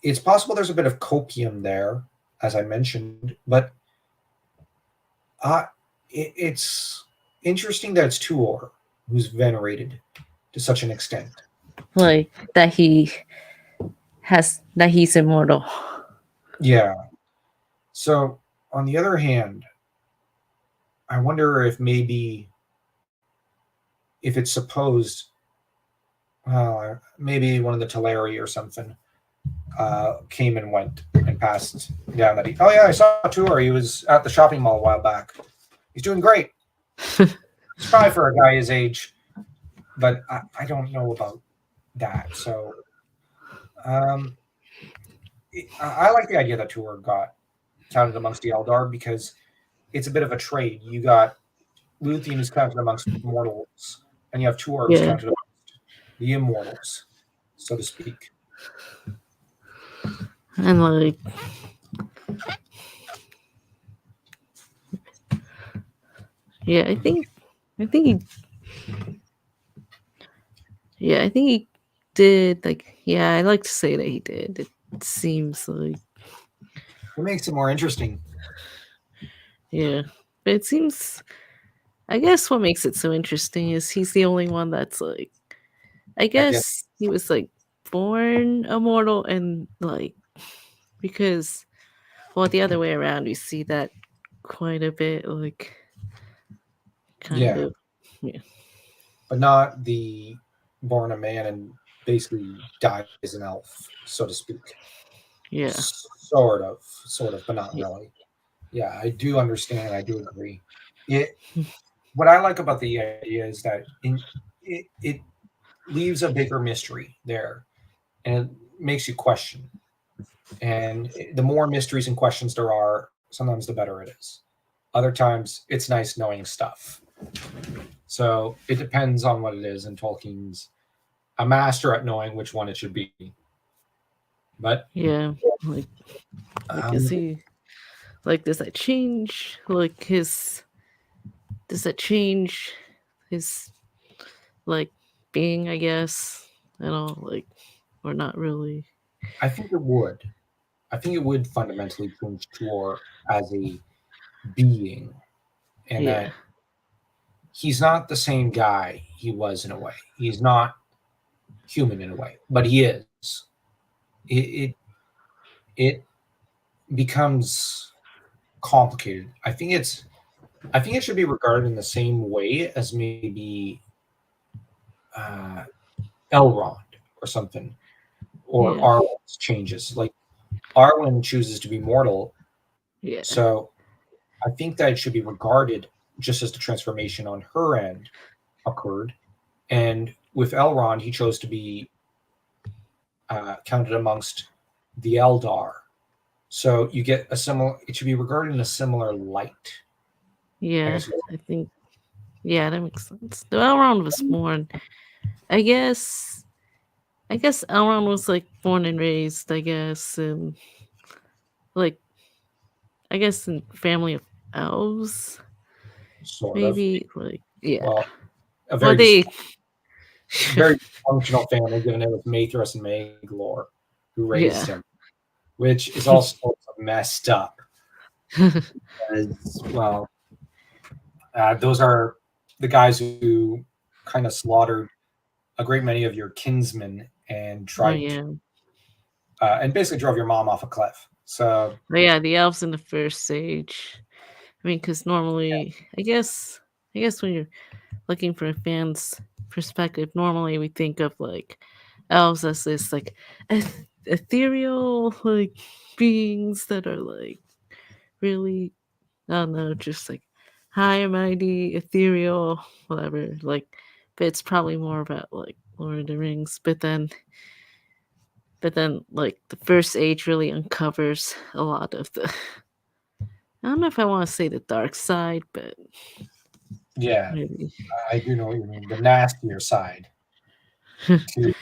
It's possible there's a bit of copium there, as I mentioned, but it's interesting that it's Tuor who's venerated to such an extent. Like that he's immortal. Yeah. So on the other hand, I wonder if maybe if it's supposed, maybe one of the Teleri or something came and went and passed down that he. Oh yeah, I saw Tuor. He was at the shopping mall a while back. He's doing great. It's probably for a guy his age, but I don't know about that. So um, I like the idea that Tuor got counted amongst the Eldar because it's a bit of a trade. You got Luthien who's counted amongst mortals, and you have Tuor who's Yeah. counted amongst the immortals, so to speak. And like, yeah, I think he, yeah, I think he did. Like, yeah, I like to say that he did. It seems like, It makes it more interesting. yeah, but it seems. I guess what makes it so interesting is he's the only one that's like. I I guess. guess he was like born immortal and like because well the other way around you see that quite a bit like kind Yeah, of yeah but not the born a man and basically dies an elf, so to speak. yeah Sort of, but not yeah really. Yeah, I do understand. I do agree. It. What I like about the idea is that it leaves a bigger mystery there, and it makes you question. And the more mysteries and questions there are, sometimes the better it is. Other times, it's nice knowing stuff. So it depends on what it is. And Tolkien's a master at knowing which one it should be. But yeah like is um, he like does that change like his does that change his like being I guess at all like or not really I think it would. I think it would fundamentally change Tuor as a being, and yeah that he's not the same guy he was in a way. He's not human in a way, but he is. It it becomes complicated. I think it should be regarded in the same way as maybe uh, Elrond or something, or yeah Arwen's changes. Like Arwen chooses to be mortal, yeah so I think that it should be regarded just as the transformation on her end occurred. And with Elrond, he chose to be counted amongst the Eldar. So you get a similar. It should be regarded in a similar light. I yeah guess. I think yeah that makes sense the Elrond was born I guess Elrond was like born and raised, I guess, and like I guess in family of elves, Sort of. maybe like yeah. Well, a Well, very they very functional family, given it with Maethras and Maglor, who raised yeah him, which is all sorts of messed up. As well, Those are the guys who kind of slaughtered a great many of your kinsmen and Oh tried yeah. and basically drove your mom off a cliff. So But yeah, the elves in the first age. I mean, because normally, I guess when you're looking for a fan's perspective, normally we think of like elves as this like ethereal like beings that are like really, I don't know, just like high and mighty, ethereal, whatever. Like, but it's probably more about like Lord of the Rings. But then, like the first age really uncovers a lot of the. I don't know if I want to say the dark side, but yeah, maybe. I do know what you mean. The nastier side to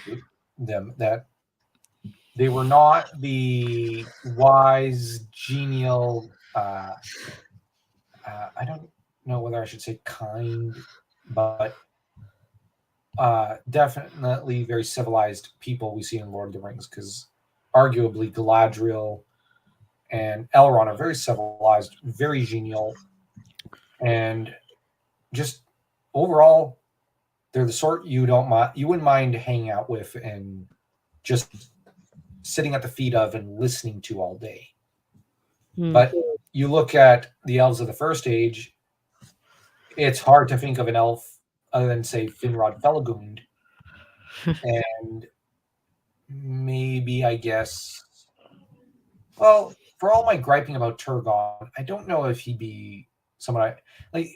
them, that they were not the wise, genial. I don't know whether I should say kind, but definitely very civilized people we see in Lord of the Rings. Because arguably Galadriel and Elrond are very civilized, very genial, and just overall, they're the sort you wouldn't mind hanging out with and just sitting at the feet of and listening to all day. Hmm. But you look at the elves of the first age, it's hard to think of an elf other than say Finrod Felagund, and maybe I guess, well, for all my griping about Turgon, I don't know if he'd be someone like.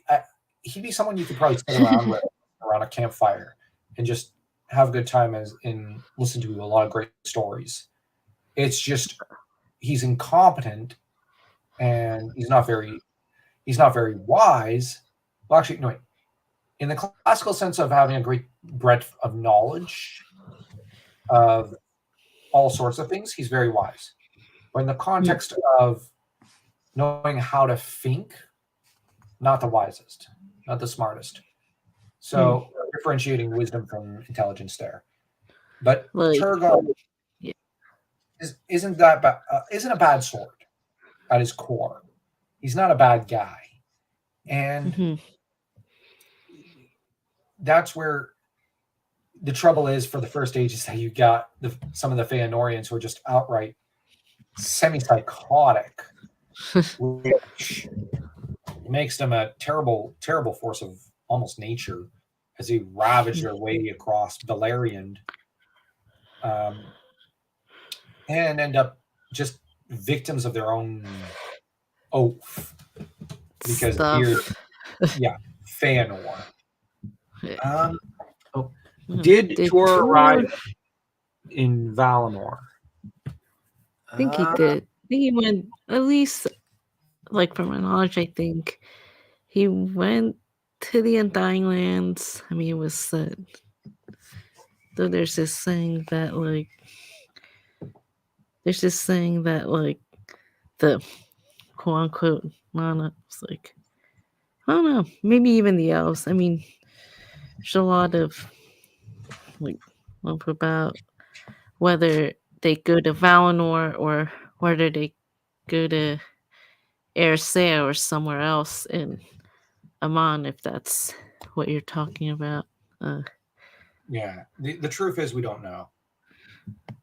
He'd be someone you could probably sit around with around a campfire and just have a good time as in listen to a lot of great stories. It's just he's incompetent and he's not very wise. Well, actually, no. Wait. In the classical sense of having a great breadth of knowledge of all sorts of things, he's very wise. But in the Hmm. context of knowing how to think, not the wisest, not the smartest. Hmm. So differentiating wisdom from intelligence there. But Like, Turgon yeah. isn't that isn't a bad sword at his core. He's not a bad guy, and Hmm. that's where the trouble is for the first age is that you got some of the Feanorians who are just outright semi-psychotic, which makes them a terrible, terrible force of almost nature as they ravage their way across Beleriand, um, and end up just victims of their own oath because Beard, Stuff. yeah, Feanor. Yeah. Um, oh, Hmm. did Did Tuor arrive Tuor? in Valinor? I think he Uh, did. I think he went at least, like from my knowledge. I think he went to the Undying Lands. I mean, it was said. Though there's this saying that like the quote unquote Nana was like, I don't know, maybe even the elves. I mean, there's a lot of like about whether they go to Valinor or whether they go to Ersea or somewhere else in Amon, if that's what you're talking about. Uh, yeah, the truth is we don't know, and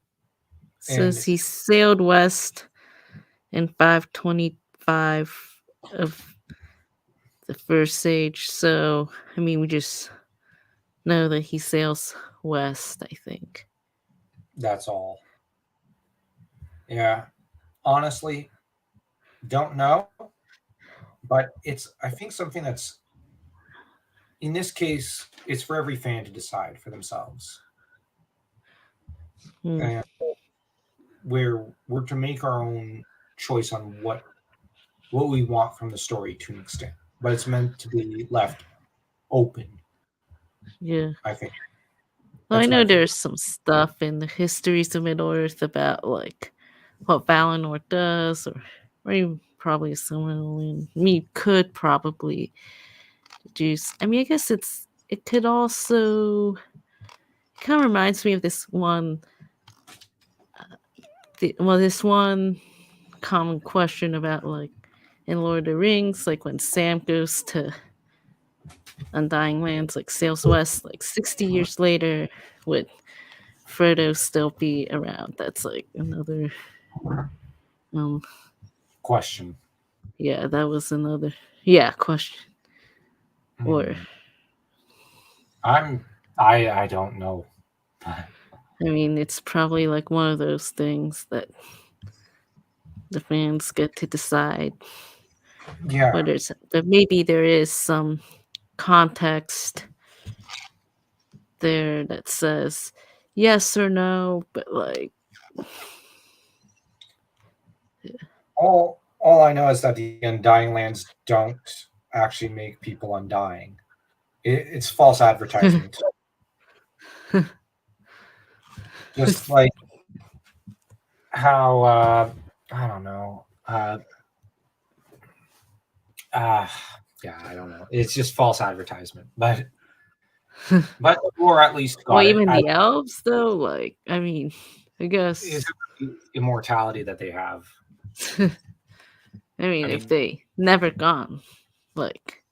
Says he sailed west in 525 of the first age. So, I mean, we just know that he sails west, I think. that's all. Yeah, honestly, don't know, but it's I think something that's in this case it's for every fan to decide for themselves, Hmm. and where we're to make our own choice on what we want from the story to an extent, but it's meant to be left open. Yeah. I think Well, that's I my know opinion. there's some stuff in the histories of Middle Earth about like what Valinor does, or even probably someone me could probably deduce. I mean, I guess it could also it kind of reminds me of this one common question about like in Lord of the Rings, like when Sam goes to Undying Lands like sails west like 60 years later, would Frodo still be around? That's like another um Question. yeah, that was another yeah, question. Or Hmm. I don't know. I mean, it's probably like one of those things that the fans get to decide Yeah. whether it's but maybe there is some context there that says yes or no, but like All I know is that the Undying Lands don't actually make people undying. It's false advertisement. Just like how I don't know. Uh, yeah, I don't know. It's just false advertisement. But or at least well, got it. even the elves though, like I mean, I Is guess the immortality that they have. I mean I if mean, they never gone, like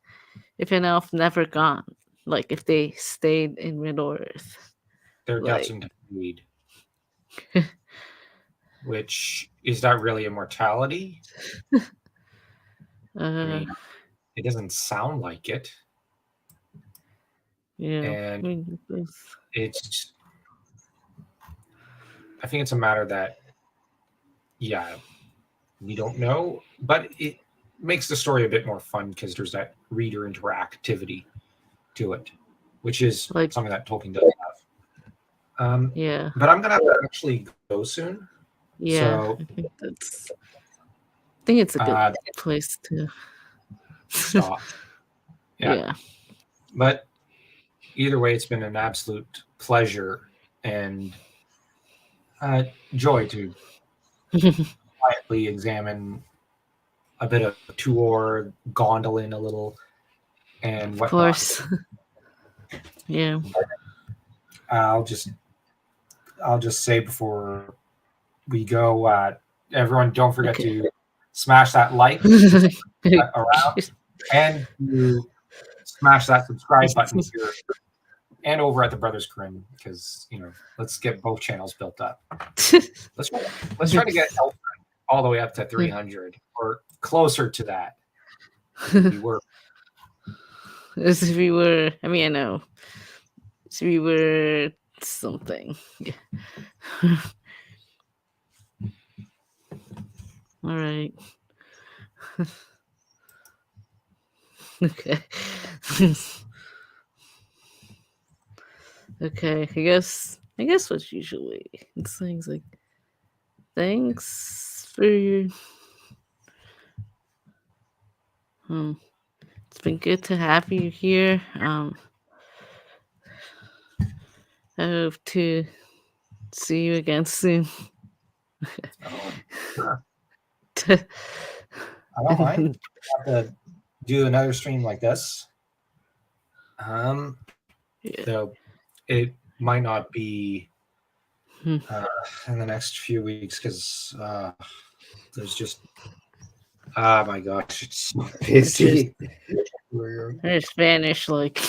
if an elf never gone, like if they stayed in Middle Earth, they're like destined to fade. Which is that really immortality? I uh mean, it doesn't sound like it, yeah, I and mean it's. I think it's a matter that, yeah, we don't know, but it makes the story a bit more fun because there's that reader interactivity to it, which is like something that Tolkien does have. yeah, But I'm gonna have to actually go soon, yeah, so I think it's a good uh, place to stop. Yeah, yeah. but either way, it's been an absolute pleasure and joy to quietly examine a bit of Tuor, Gondolin a little, and Of whatnot. course. Yeah. I'll just I'll just say before we go, everyone, don't forget Okay. to smash that like around and to smash that subscribe button here and over at the Brothers Grimm because let's get both channels built up. Let's let's try to get Elf all the way up to 300 or closer to that. If we were. As if we were, I mean, I know. As if we were something. Yeah. All right. Okay. Okay. I guess what's usually it's things like thanks for your um it's been good to have you here. I hope to see you again soon. Oh, sure. I don't mind. And Have to do another stream like this. yeah. Though it might not be Hmm. uh, in the next few weeks because there's just oh my gosh, it's so busy. There's Spanish like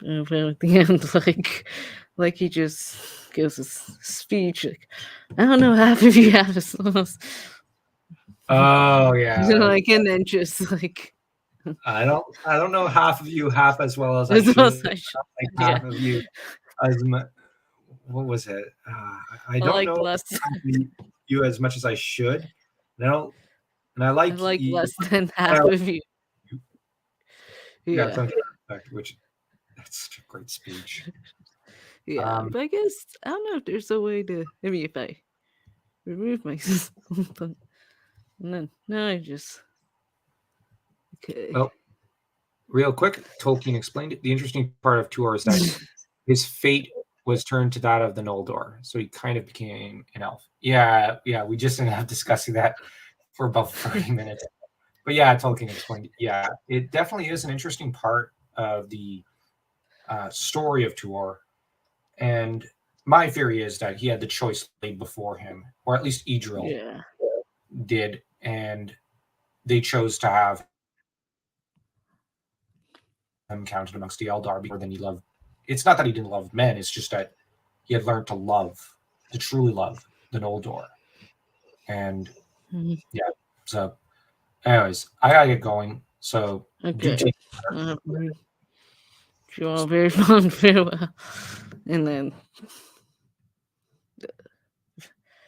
at the end, like he just gives a speech. Like, I don't know half of you have his Oh yeah, like, and then just like I don't know half of you half as well as I as well as should. I should. Like Yeah, half of you as what was it? I I don't like know less. half of you as much as I should. And I don't, and I I like like you. less than half of you. Yeah, Yeah, thank you. Which that's such a great speech. yeah. Um, But I guess I don't know if there's a way to. I mean, if I remove myself, and then no, I just okay. well, real quick, Tolkien explained it. The interesting part of Tuor is that his fate was turned to that of the Noldor, so he kind of became an elf. Yeah, yeah. We just ended up discussing that for about 30 minutes. But yeah, Tolkien explained it. Yeah, it definitely is an interesting part of the story of Tuor. And my theory is that he had the choice laid before him, or at least Idril Yeah, did, and they chose to have counted amongst the Eldar more than he loved. It's not that he didn't love men; it's just that he had learned to truly love the Noldor. And Mhm. yeah, so anyways, I gotta get going. So do Okay. take. Wish you all a very fond farewell. And then